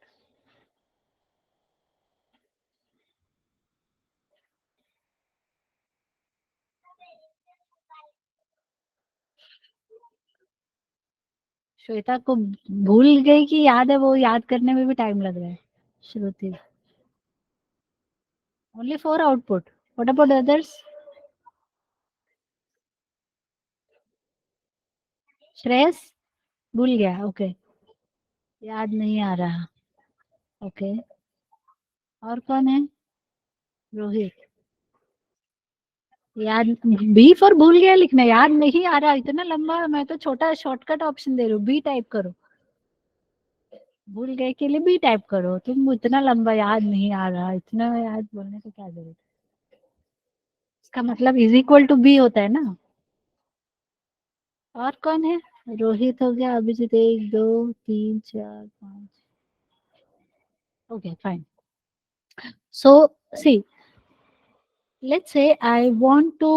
Shweta को भूल गई कि याद है, वो याद करने में भी टाइम लग रहा है। Shruti, only 4 output, what about others? Shreyas भूल गया, ओके, याद नहीं आ रहा, ओके। और कौन है? रोहित, याद, बी फॉर भूल गया लिखना, याद नहीं आ रहा, इतना लंबा, मैं तो छोटा शॉर्टकट ऑप्शन दे रही हूँ, बी टाइप करो। भूल गए के लिए बी टाइप करो, तुम इतना लंबा याद नहीं आ रहा, इतना याद बोलने की क्या जरूरत? इसका मतलब इज इक्वल टू बी होता है ना। और कौन है? रोहित हो गया, Abhijit, 1 2 3 4 5, okay fine. So see, let's say I want to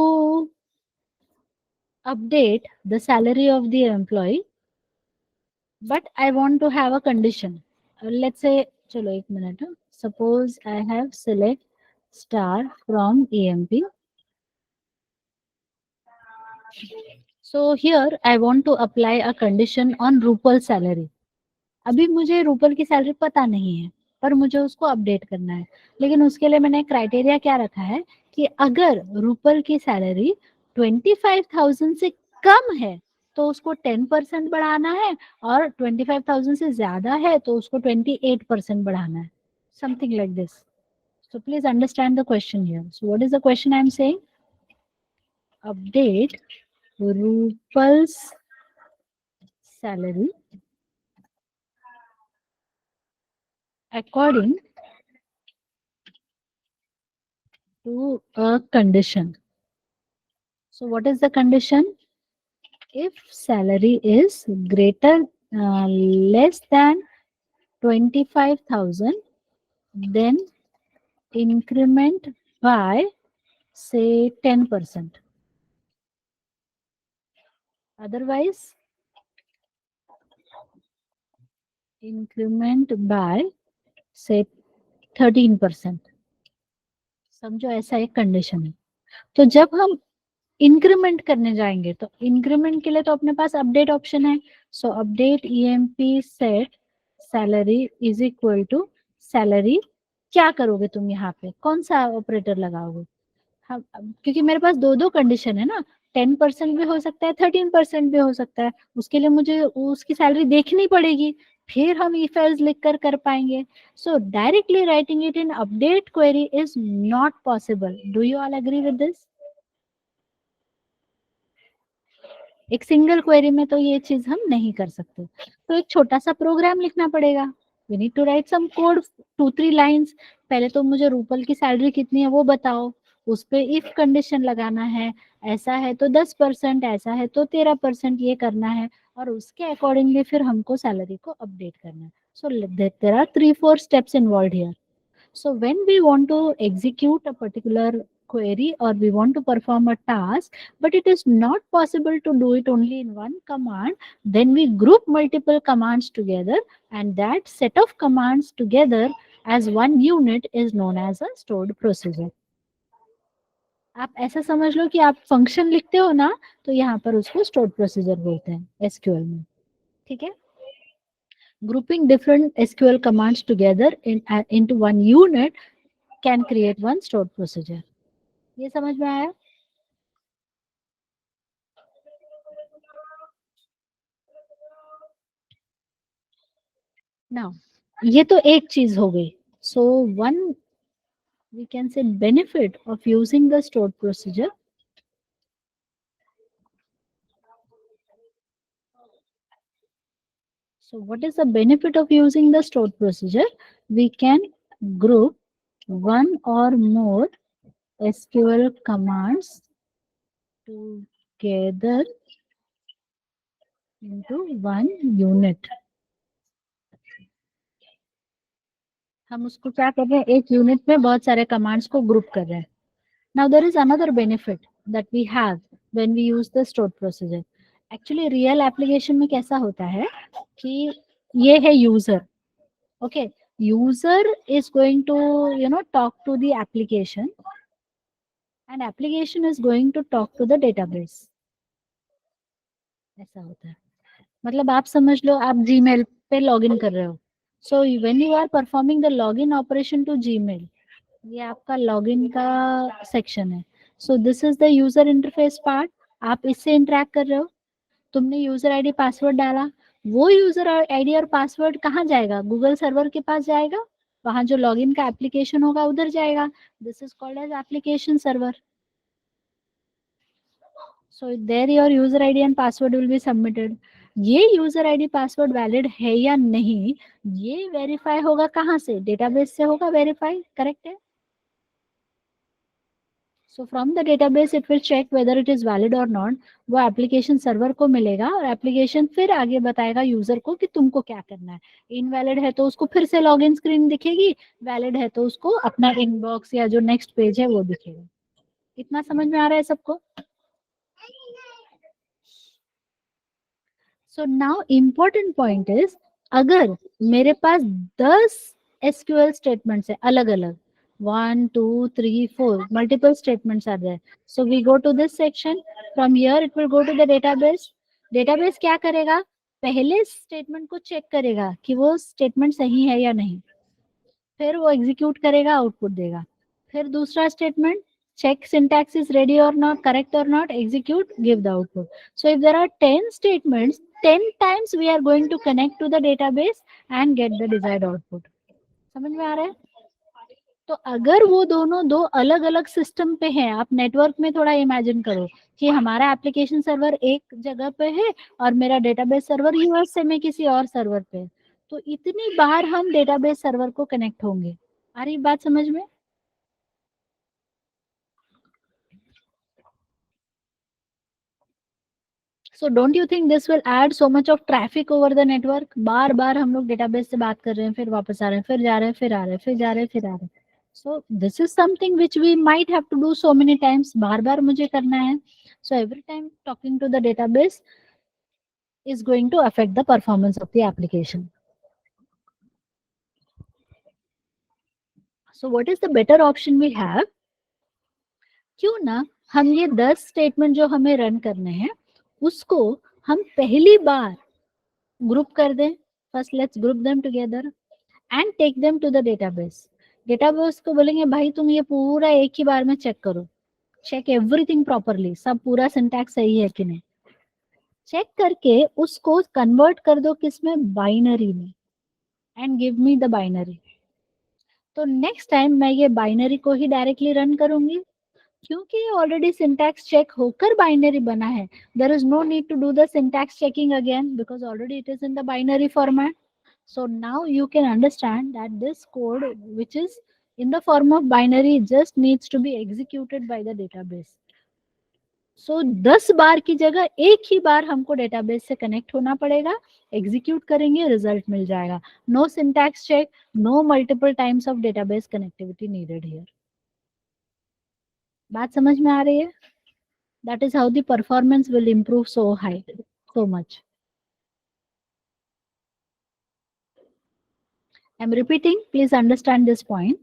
update the salary of the employee, but I want to have a condition. Let's say, chalo 1 minute, suppose I have select star from EMP. So here I want to apply a condition on Rupal salary. अभी मुझे रूपल की salary पता नहीं है, पर मुझे उसको update करना है। लेकिन उसके लिए मैंने क्राइटेरिया क्या रखा है कि अगर रूपल की सैलरी 25,000 से कम है तो उसको 10% बढ़ाना है, और 25,000 से ज्यादा है तो उसको 28% बढ़ाना है, something like this. So please understand the question here. So what is the question I am saying? Update Rupal's salary according to a condition. So what is the condition? If salary is greater, less than 25,000, then increment by say 10%. Otherwise, increment by say 13%. समझो, ऐसा एक condition है। तो जब हम increment करने जाएंगे तो इंक्रीमेंट के लिए तो अपने पास अपडेट ऑप्शन है। So update EMP set salary is equal to salary. क्या करोगे तुम यहाँ पे, कौन सा ऑपरेटर लगाओगे? हम, क्योंकि मेरे पास दो दो कंडीशन है ना, 10% भी हो सकता है, 13% भी हो सकता है, उसके लिए मुझे उसकी सैलरी देखनी पड़ेगी, फिर हम इफ एल्स लिख कर पाएंगे। So directly writing it in update query is not possible. Do you all agree with this? एक सिंगल क्वेरी में तो ये चीज हम नहीं कर सकते, तो एक छोटा सा प्रोग्राम लिखना पड़ेगा। We need to write some code, 2 3 lines. पहले तो मुझे रूपल की सैलरी कितनी है वो बताओ, उस पे इफ कंडीशन लगाना है, ऐसा है तो 10%, ऐसा है तो 13%, ये करना है, और उसके अकॉर्डिंगली फिर हमको सैलरी को अपडेट करना है। So there are 3 4 steps involve here. So when we want to execute a particular query or we want to perform a task, but it is not possible to do it only in one command, then we group multiple commands together, and that set of commands together as one unit is known as a stored procedure. आप ऐसा समझ लो कि आप function लिखते हो ना, तो यहाँ पर उसको स्टोर्ड प्रोसीजर बोलते हैं एसक्यूएल में। ठीक है? Grouping different SQL commands together into one unit can create one stored procedure. ये समझ में आया? Now, ये तो एक चीज हो गई. So one, we can say, benefit of using the stored procedure. So what is the benefit of using the stored procedure? We can group one or more SQL commands together into one unit. हम उसको क्या कर रहे हैं, एक unit में बहुत सारे कमांड्स को ग्रुप कर रहे हैं. Now there is another benefit that we have when we use the store procedure. Actually real application में कैसा होता है कि ये है user. Okay, user is going to talk to the application and application is going to talk to the database. ऐसा होता है. मतलब आप समझ लो, आप जीमेल पे लॉगिन कर रहे हो. So when you are performing the login operation to Gmail, ये आपका लॉगिन का सेक्शन है. So this is the user interface part. आप इससे इंटरेक्ट कर रहे हो. तुमने यूजर आईडी पासवर्ड डाला, वो यूजर आईडी और पासवर्ड कहाँ जाएगा, गूगल सर्वर के पास जाएगा. वहां जो लॉगिन का एप्लीकेशन होगा उधर जाएगा. This is called as application server. So there your user ID and password will be submitted. ये यूजर आईडी पासवर्ड वैलिड है या नहीं, ये वेरीफाई होगा कहाँ से, डेटाबेस से होगा वेरीफाई. करेक्ट है. So from the database it will check whether it is valid और नॉट. वो एप्लीकेशन सर्वर को मिलेगा और एप्लीकेशन फिर आगे बताएगा यूजर को कि तुमको क्या करना है. इनवैलिड है तो उसको फिर से लॉगिन स्क्रीन दिखेगी, वैलिड है तो उसको अपना इनबॉक्स या जो नेक्स्ट पेज है वो दिखेगा. इतना समझ में आ रहा है सबको. So now important point is, अगर मेरे पास 10 एसक्यूएल स्टेटमेंट्स है अलग अलग, 1 2 3 4 multiple statements are there. So we go to this section. From here it will go to the database. Database क्या करेगा, पहले स्टेटमेंट को चेक करेगा कि वो स्टेटमेंट सही है या नहीं. फिर वो एग्जीक्यूट करेगा, आउटपुट देगा. फिर दूसरा statement, check syntax is ready or not, correct or not, execute, give the output. So if there are 10 statements, 10 times we are going to connect to the database and get the desired output. समझ में आ रहा है. तो अगर वो दोनों दो अलग अलग सिस्टम पे हैं, आप नेटवर्क में थोड़ा इमेजिन करो कि हमारा एप्लीकेशन सर्वर एक जगह पे है और मेरा डेटाबेस सर्वर यूएसए में किसी और सर्वर पे है, तो इतनी बार हम डेटाबेस सर्वर को कनेक्ट होंगे. आ रही बात समझ में. So don't you think this will add so much of traffic over the network? बार बार हम लोग डेटाबेस से बात कर रहे हैं, फिर वापस आ रहे हैं, फिर जा रहे हैं, फिर आ रहे हैं, फिर जा रहे हैं, फिर आ रहे हैं. So this is something which we might have to do so many times. बार बार मुझे करना है. So every time talking to the database is going to affect the performance of the application. So what is the better option we have? क्यों ना हम ये 10 statement जो हमें run करने हैं उसको हम पहली बार ग्रुप कर दें. First let's group them together and take them to the database. Database को बोलेंगे भाई तुम ये पूरा एक ही बार में चेक करो, चेक एवरीथिंग प्रॉपरली, सब पूरा सिंटैक्स सही है कि नहीं. चेक करके उसको कन्वर्ट कर दो किसमें, बाइनरी में, and give me the binary. तो नेक्स्ट टाइम मैं ये बाइनरी को ही डायरेक्टली रन करूंगी, क्योंकि ऑलरेडी सिंटैक्स चेक होकर बाइनरी बना है. There is no need to do the syntax checking again because already it is in the binary format. So now you can understand that this code which is in the form of binary just needs to be executed by the database. So 10 बार की जगह एक ही बार हमको database से connect होना पड़ेगा, execute करेंगे, result मिल जाएगा. No syntax check, no multiple times of database connectivity needed here. बात समझ में आ रही है. That is how the performance will improve so high, so much. I'm repeating, please understand this point.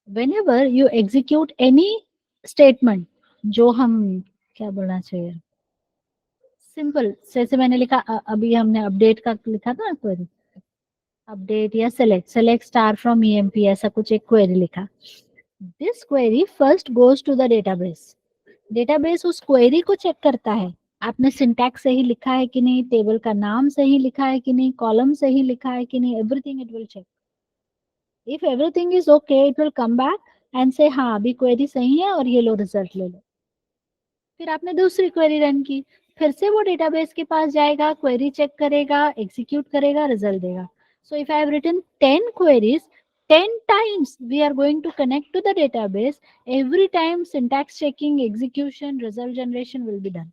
Whenever you execute any statement, जो हम क्या बोलना चाहिए, सिंपल जैसे मैंने लिखा अभी हमने अपडेट का लिखा था ना क्वेरी, अपडेट या सेलेक्ट स्टार फ्रॉम ईएमपी, ऐसा कुछ एक क्वेरी लिखा. This query first goes to the database. Database उस क्वेरी को चेक करता है, आपने सिंटैक्स सही लिखा है कि नहीं, टेबल का नाम सही लिखा है कि नहीं, कॉलम सही लिखा है कि नहीं, everything it will check. If everything is okay, it will come back and say हाँ अभी क्वेरी सही है और ये लो रिजल्ट ले लो. फिर आपने दूसरी क्वेरी रन की, फिर से वो डेटाबेस के पास जाएगा, क्वेरी चेक करेगा, एग्जीक्यूट करेगा, रिजल्ट देगा. So if I have written 10 queries, 10 times we are going to connect to the database. Every time syntax checking, execution, result generation will be done.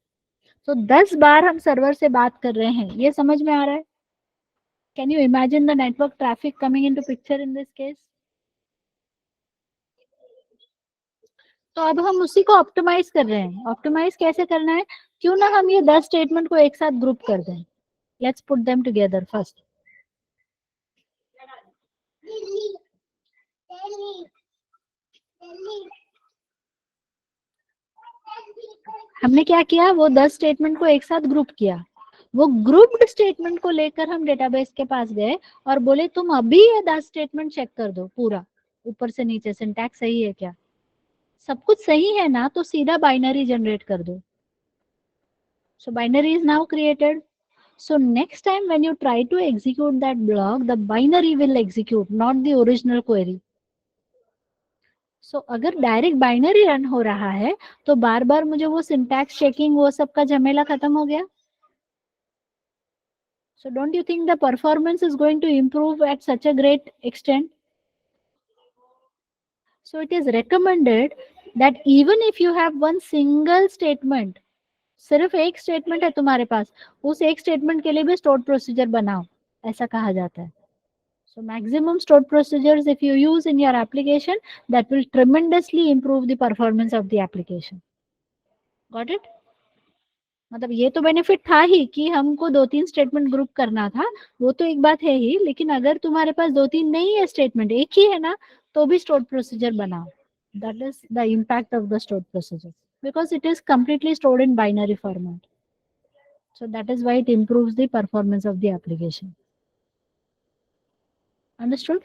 So 10 बार हम server से बात कर रहे हैं, ये समझ में आ रहा है. Can you imagine the network traffic coming into picture in this case? तो अब हम उसी को ऑप्टिमाइज कर रहे हैं. ऑप्टिमाइज कैसे करना है? क्यों ना हम ये 10 स्टेटमेंट को एक साथ ग्रुप कर दें. Let's put them together first. हमने क्या किया? वो 10 स्टेटमेंट को एक साथ ग्रुप किया. वो ग्रुप्ड स्टेटमेंट को लेकर हम डेटाबेस के पास गए और बोले तुम अभी ये 10 स्टेटमेंट चेक कर दो पूरा ऊपर से नीचे, सिंटैक्स सही है क्या? सब कुछ सही है ना, तो सीधा बाइनरी जनरेट कर दो. सो binary is now created. So next time when you try to execute that block, the binary will execute, not the original query. So अगर डायरेक्ट बाइनरी रन हो रहा है तो बार बार मुझे वो सिंटैक्स चेकिंग वो सब का झमेला खत्म हो गया. So don't you think the performance is going to improve at such a great extent? So it is recommended that even if you have one single statement, सिर्फ एक स्टेटमेंट है तुम्हारे पास, उस एक स्टेटमेंट के लिए भी स्टोर्ड प्रोसीजर बनाओ, ऐसा कहा जाता है. So maximum stored procedures if you use in your application, that will tremendously improve the performance of the application. Got it? मतलब ये तो बेनिफिट था ही कि हमको 2-3 स्टेटमेंट ग्रुप करना था, वो तो एक बात है ही, लेकिन अगर तुम्हारे पास 2-3 नहीं है स्टेटमेंट, एक ही है ना, तो भी स्टोर्ड प्रोसीजर बनाओ. That is the impact of the stored procedure because it is completely stored in binary format. So that is why it improves the performance of the application. Understood?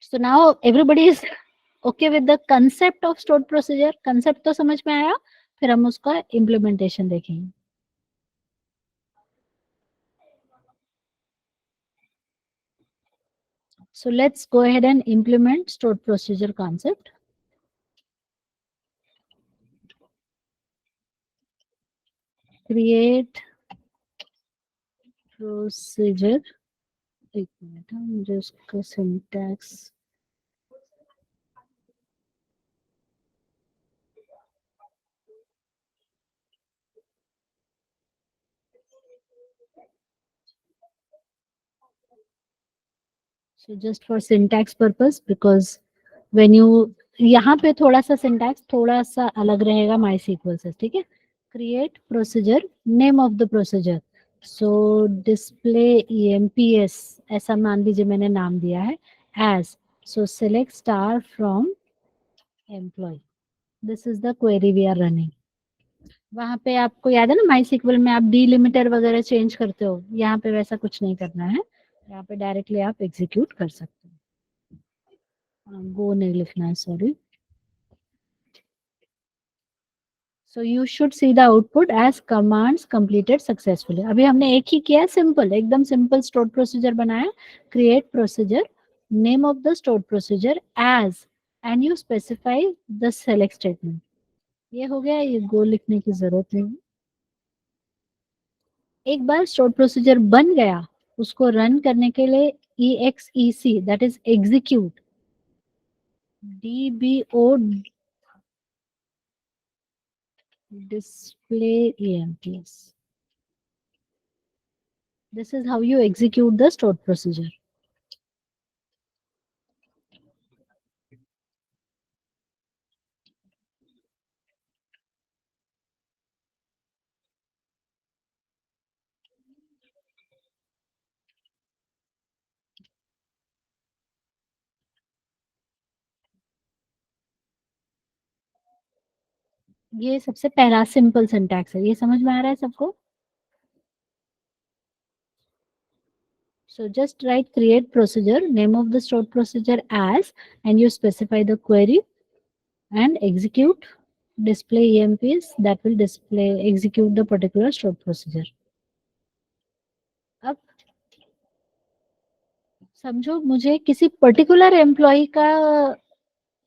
So now everybody is okay with the concept of stored procedure. Concept तो समझ में आया, फिर हम उसका implementation देखेंगे. So let's go ahead and implement stored procedure concept. Create procedure. एक minute, मुझे उसका syntax. So just for syntax purpose, because when you यहाँ पे थोड़ा सा syntax थोड़ा सा अलग रहेगा MySQL से, ठीक है? Create procedure, name of the procedure. So display EMPS ऐसा मान लीजिए मैंने नाम दिया है as. So select star from employee. This is the query we are running. वहाँ पे आपको याद है ना MySQL में आप डिलिमिटर वगैरह चेंज करते हो, यहाँ पे वैसा कुछ नहीं करना है, यहाँ पे डायरेक्टली आप एग्जीक्यूट कर सकते हो. गो नहीं लिखना है, sorry. So you should see the output as commands completed successfully. अभी हमने एक ही किया, सिंपल, एकदम सिंपल stored procedure बनाया. Create procedure, name of the stored procedure as, and you specify the select statement. ये हो गया, ये गो लिखने की जरूरत नहीं. एक बार stored procedure बन गया, उसको रन करने के लिए exec, that is execute, dbo display emps. This is how you execute the stored procedure. ये सबसे पहला सिंपल सिंटैक्स है, ये समझ में आ रहा है सबको? So just write create procedure, name of the stored procedure as, and you specify the query, and execute display EMPs that will display execute the particular stored procedure. अब समझो मुझे किसी पर्टिकुलर एम्प्लॉय का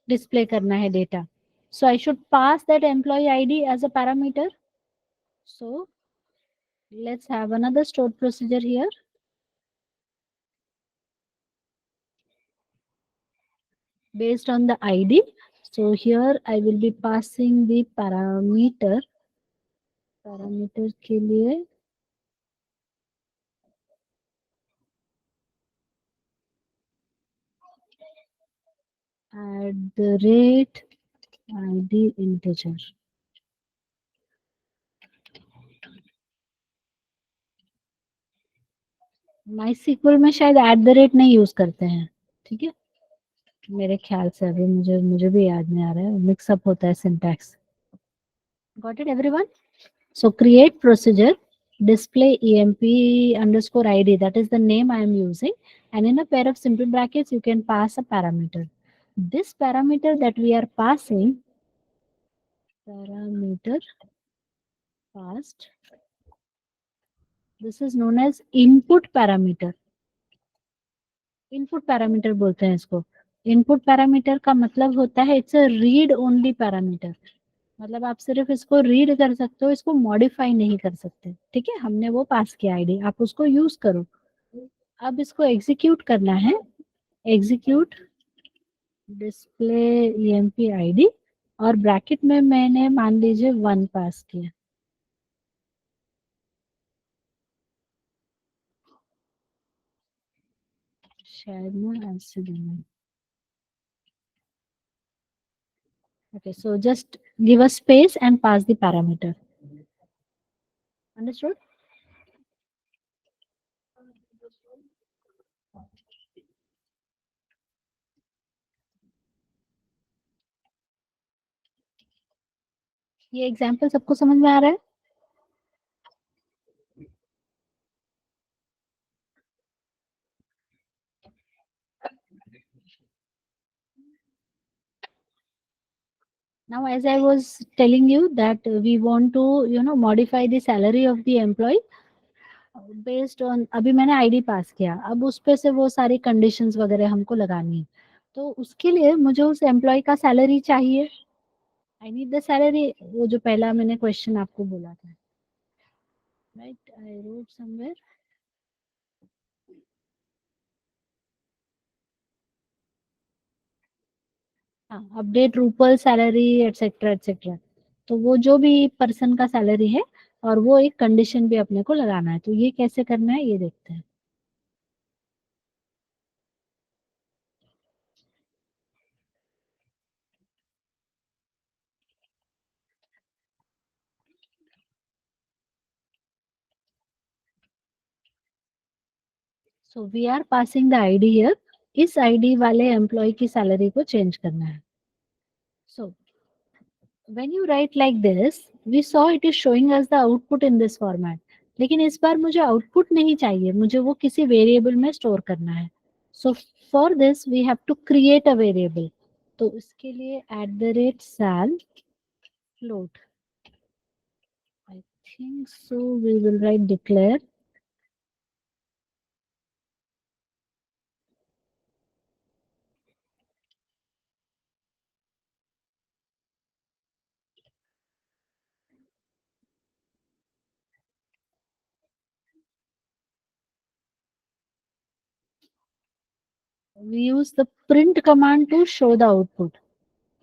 डिस्प्ले करना है data, so I should pass that employee ID as a parameter. So let's have another stored procedure here. Based on the ID. So here I will be passing the parameter parameter के लिए @id integer. MySQL में शायद @ नहीं use करते हैं, ठीक है, मेरे ख्याल से। अभी मुझे मुझे भी याद नहीं आ रहा है, मिक्सअप होता है syntax. Got it everyone? So create procedure, display emp underscore id, that is the name I am using, and in a pair of simple brackets you can pass a parameter. This parameter that we are passing, parameter passed, this is known as input parameter. Input parameter बोलते हैं इसको। Input parameter का मतलब होता है it's a read only parameter, मतलब आप सिर्फ इसको रीड कर सकते हो, इसको मॉडिफाई नहीं कर सकते, ठीक है। हमने वो पास किया आईडी, आप उसको यूज करो। अब इसको एग्जीक्यूट करना है, एग्जीक्यूट डिस्प्ले emp id, और ब्रैकेट में मैंने मान लीजिए 1 पास किया। शायद ना ऐसे देना। Okay, so just give a space and pass the parameter. Understood? ये एग्जाम्पल सबको समझ में आ रहा है? Now, as I was telling you that we want to, modify the salary of the employee based on, अभी मैंने आईडी पास किया, अब उस पे से वो सारी कंडीशंस वगैरह हमको लगानी है, तो उसके लिए मुझे उस एम्प्लॉय का सैलरी चाहिए। आई नीड द सैलरी, वो जो पहला मैंने क्वेश्चन आपको बोला था, राइट, आई रोट समवेयर। हाँ, update Rupal salary etcetera etcetera, तो वो जो भी पर्सन का सैलरी है, और वो एक कंडीशन भी अपने को लगाना है, तो ये कैसे करना है ये देखते हैं। So we are passing the ID here, इस आईडी वाले एम्प्लॉय की सैलरी को चेंज करना है। So when you write like this, we saw it is showing us the output in this format, लेकिन इस बार मुझे आउटपुट नहीं चाहिए, मुझे वो किसी वेरिएबल में स्टोर करना है। So for this we have to create a variable, तो इसके लिए @sal float, I think so we will write declare, we use the print command to show the output.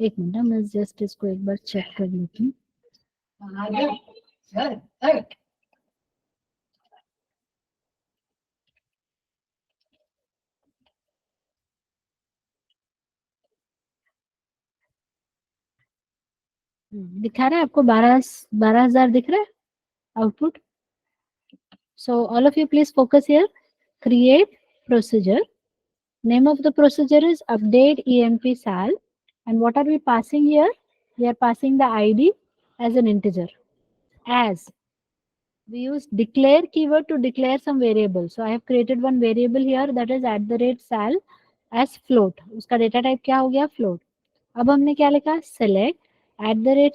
एक मिनट, मैं जस्ट इसको एक बार चेक कर लेती हूँ। दिखा रहा है आपको 12,000 दिख रहा है output. So all of you please focus here, create procedure, name of the procedure is update emp sal, and what are we passing here? We are passing the id as an integer. As we use declare keyword to declare some variable, so I have created one variable here, that is @sal as float, उसका data type क्या हो गया, float। अब हमने क्या लिखा, select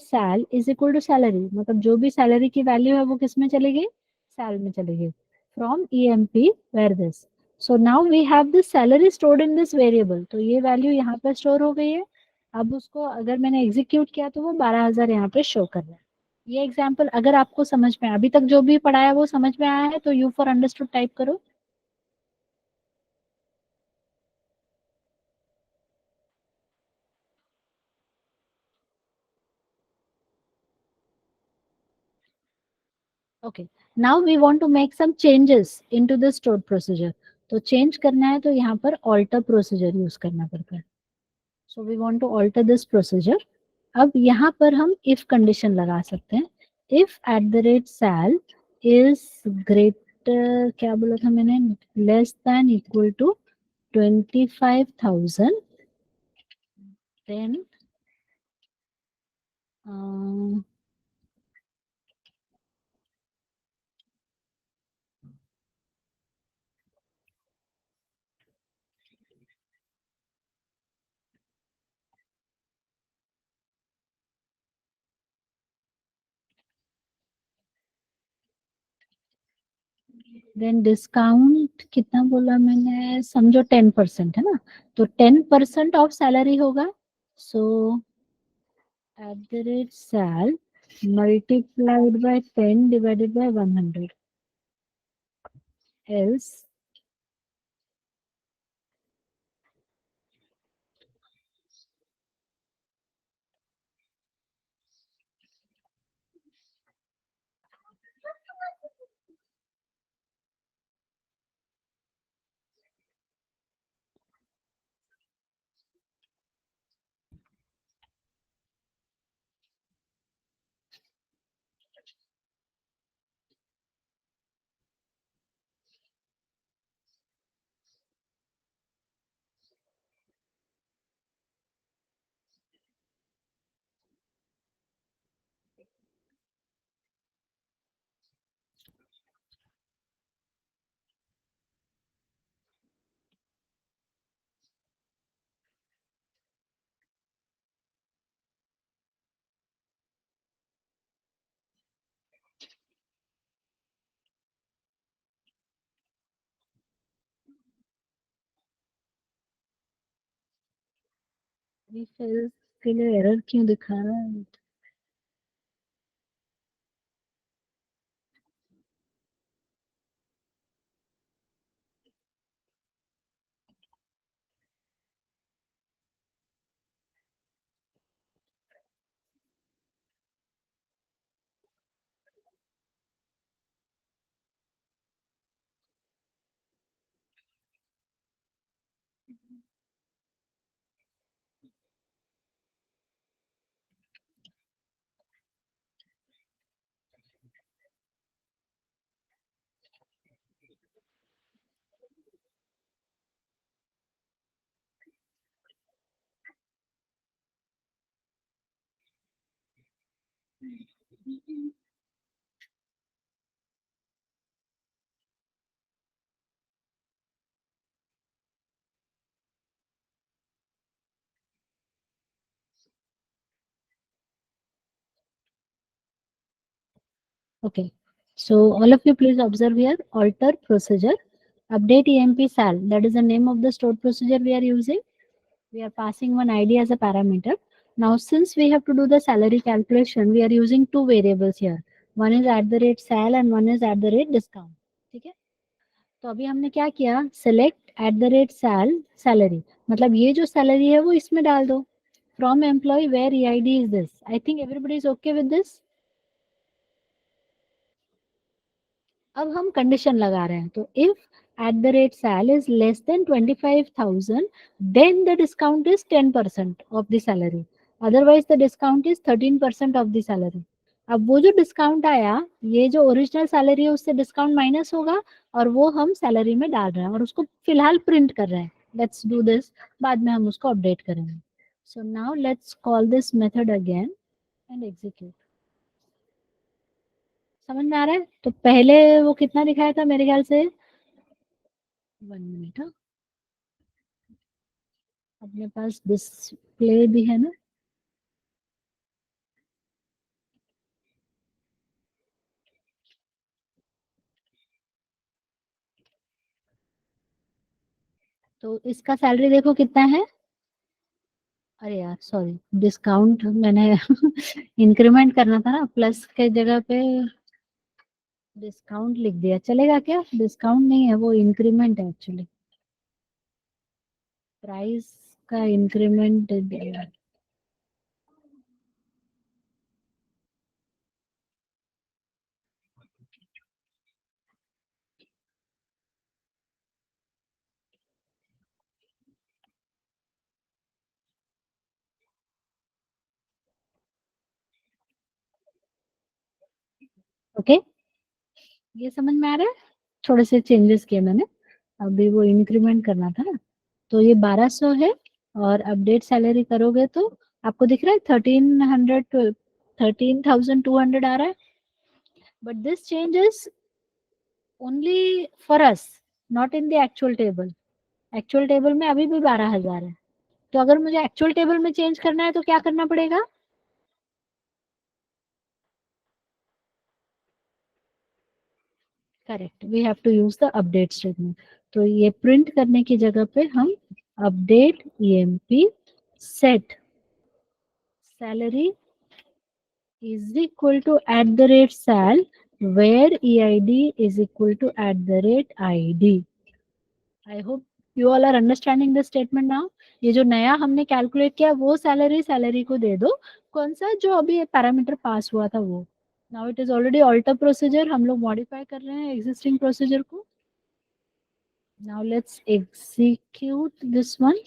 @sal is equal to salary, मतलब जो भी सैलरी की वैल्यू है वो किस में चली गई, साल में चली गई, from emp where this, so now we have this salary stored in this variable, तो ये वैल्यू यहाँ पे स्टोर हो गई है। अब उसको अगर मैंने एग्जीक्यूट किया तो वो 12,000 यहाँ पे शो कर रहा है। ये एग्जाम्पल अगर आपको समझ में, अभी तक जो भी पढ़ाया वो समझ में आया है, तो यू फॉर अंडरस्टूड टाइप करो। Okay. Now we want to make some changes into the stored procedure. तो change करना है तो यहाँ पर alter procedure use करना पड़ता है. So we want to alter this procedure. अब यहाँ पर हम if condition लगा सकते हैं. If at the rate sal is greater, क्या बोला था मैंने, less than equal to 25,000, then then discount कितना बोला मैंने, समझो 10% है ना, तो 10% ऑफ सैलरी होगा. So at the rate cell multiplied by 10 divided by 100 else के लिए एरर क्यों दिखा रहा है. Okay. So all of you please observe here, alter procedure, update EMP sal. That is the name of the stored procedure we are using. We are passing one ID as a parameter. Now since we have to do the salary calculation, we are using two variables here. One is at the rate sal and one is at the rate discount. ठीक है. तो अभी हमने क्या किया, select at the rate sal salary, मतलब ये जो salary है वो इसमें डाल दो. From employee where EID is this. I think everybody is okay with this. अब हम कंडीशन लगा रहे हैं, तो if at the rate sal is less than 25,000 then the discount is 10% off the salary, otherwise the discount is 13% off the salary. अब वो जो discount आया, ये जो ओरिजिनल सैलरी है उससे डिस्काउंट माइनस होगा और वो हम सैलरी में डाल रहे हैं और उसको फिलहाल प्रिंट कर रहे हैं. लेट्स डू दिस, बाद में हम उसको अपडेट करेंगे. So now let's call this method again and execute. समझ में आ रहा है. तो पहले वो कितना दिखाया था मेरे ख्याल से, 1 मिनट. अपने पास डिस्प्ले भी है ना. तो इसका सैलरी देखो कितना है. अरे यार सॉरी, डिस्काउंट मैंने इंक्रीमेंट करना था ना, प्लस के जगह पे डिस्काउंट लिख दिया. चलेगा क्या. डिस्काउंट नहीं है, वो इंक्रीमेंट है एक्चुअली, प्राइस का इंक्रीमेंट. ओके, ये समझ में आ रहा है? थोड़े से चेंजेस किए मैंने, अभी वो इंक्रीमेंट करना था ना, तो ये 1200 है, और अपडेट सैलरी करोगे तो आपको दिख रहा है 1300, 13,200 आ रहा है, but this changes only for us, not in the actual table. Actual table में अभी भी 12,000 है, तो अगर मुझे एक्चुअल टेबल में चेंज करना है तो क्या करना पड़ेगा? Correct, we have to use the update statement. तो ये प्रिंट करने की जगह पे हम update EMP set salary is equal to at the rate sal, where EID is equal to at the rate ID. I hope you all are understanding the statement now. ये जो नया हमने कैलकुलेट किया वो सैलरी को दे दो, कौन सा जो अभी पैरामीटर पास हुआ था वो। Now it is already alter procedure, हम लोग मॉडिफाई कर रहे हैं एग्जिस्टिंग प्रोसीजर को। Now let's execute this one.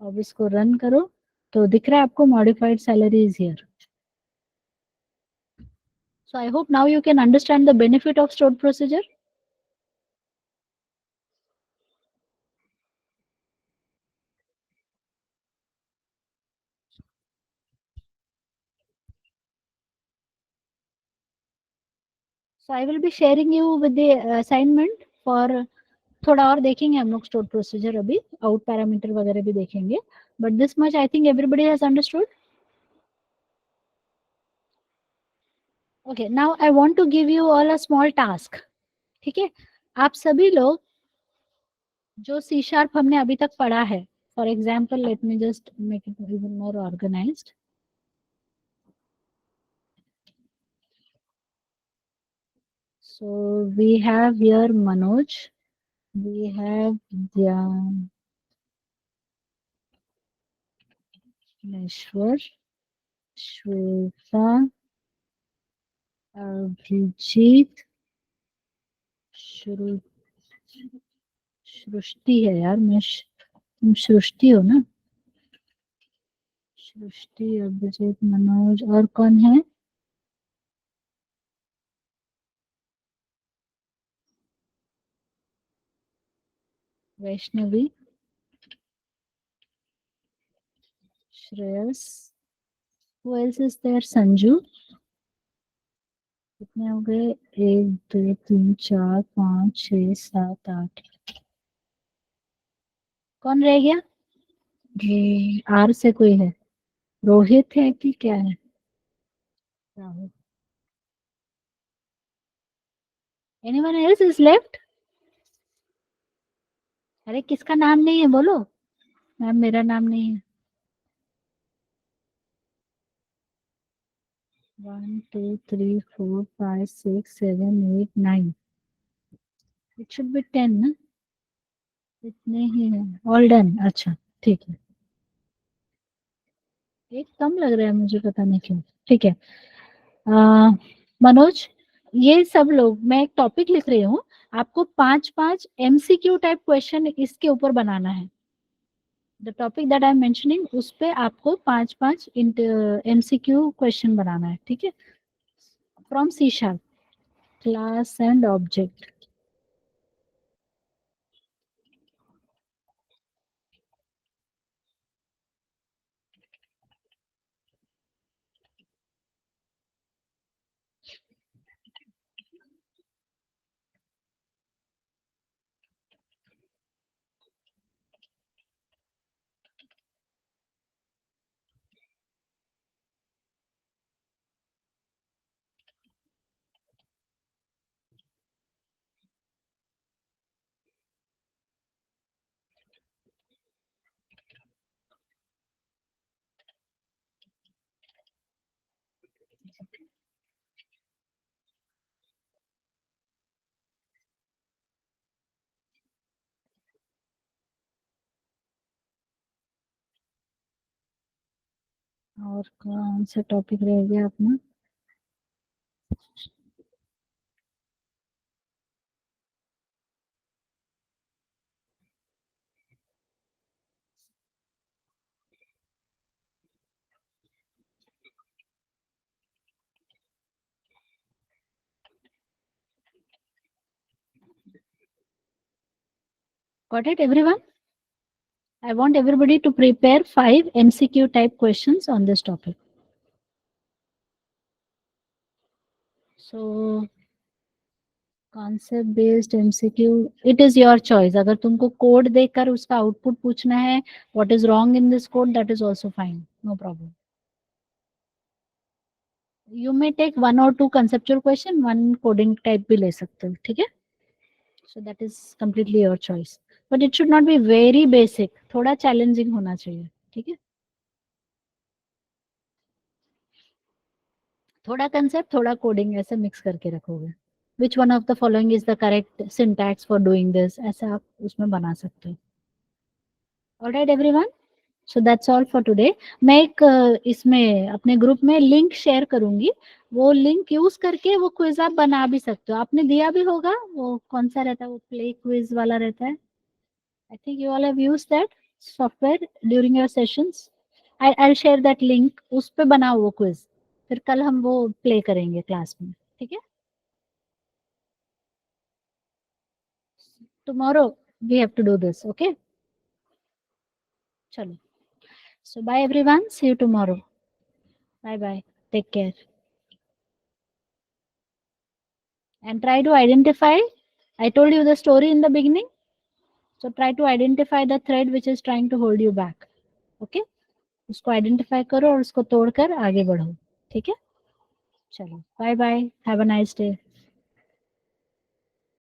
अब इसको रन करो तो दिख रहा है आपको modified salary is here. So I hope now you can understand the benefit of stored procedure. So I will be sharing you with the assignment for थोड़ा और देखेंगे हम लोग stored procedure, अभी out parameter वगैरह भी देखेंगे, but this much I think everybody has understood. Okay, now I want to give you all a small task. ठीक है, आप सभी लोग जो C sharp हमने अभी तक पढ़ा है, for example let me just make it even more organized. So we have here Manoj, we have Dhyan, Neshwar, Shweta, Abhijit, श्रु- सृष्टि है यार, तुम सृष्टि हो ना? सृष्टि, अभिजीत, मनोज, और कौन है? Vaishnavi, Shreyas, who else is there? Sanju. कितने हो गए? 1 2 3 4 5 6 7 8। कौन रह गया? आर से कोई है? रोहित है कि क्या है? Rahul. Anyone else is left? अरे किसका नाम नहीं है बोलो? मैम मेरा नाम नहीं है। 1 2 3 4 5 6 7 8 9, इट शुड बी 10 ना? इतने ही है, ऑल डन। अच्छा ठीक है, एक कम लग रहा है मुझे, पता नहीं क्यों। ठीक है, मनोज, ये सब लोग, मैं एक टॉपिक लिख रही हूँ, आपको 5 5 एमसीक्यू टाइप क्वेश्चन इसके ऊपर बनाना है। The topic that I am mentioning, उस पे आपको 5 5 एमसीक्यू क्वेश्चन बनाना है, ठीक है? From C sharp, class and object. और कौन सा टॉपिक रह गया अपना? Got it, everyone? I want everybody to prepare 5 MCQ type questions on this topic. So concept based MCQ, it is your choice. अगर तुमको कोड देखकर उसका आउटपुट पूछना है, what is wrong in this code, that is also fine, no problem. You may take 1 or 2 conceptual question, 1 coding type भी ले सकते हो, ठीक है? So that is completely your choice. But it should not be very basic. थोड़ा challenging होना चाहिए, ठीक है? थोड़ा concept, थोड़ा coding ऐसे mix करके रखोगे. Which one of the following is the correct syntax for doing this? ऐसा आप उसमें बना सकते हो. Alright everyone. So that's all for today. मैं एक इसमें अपने ग्रुप में लिंक शेयर करूंगी. वो लिंक यूज करके वो क्विज आप बना भी सकते हो. आपने दिया भी होगा. वो कौन सा रहता है? वो प्ले क्विज वाला रहता है. I think you all have used that software during your sessions. I'll share that link. उस पे बनाओ वो क्विज. फिर कल हम वो प्ले करेंगे क्लास में. ठीक है? Tomorrow we have to do this. Okay? चलो. So bye everyone. See you tomorrow. Bye bye. Take care. And try to identify. I told you the story in the beginning. So try to identify the thread which is trying to hold you back. Okay? उसको identify करो और उसको तोड़कर आगे बढ़ो. ठीक है? चलो. Bye bye. Have a nice day.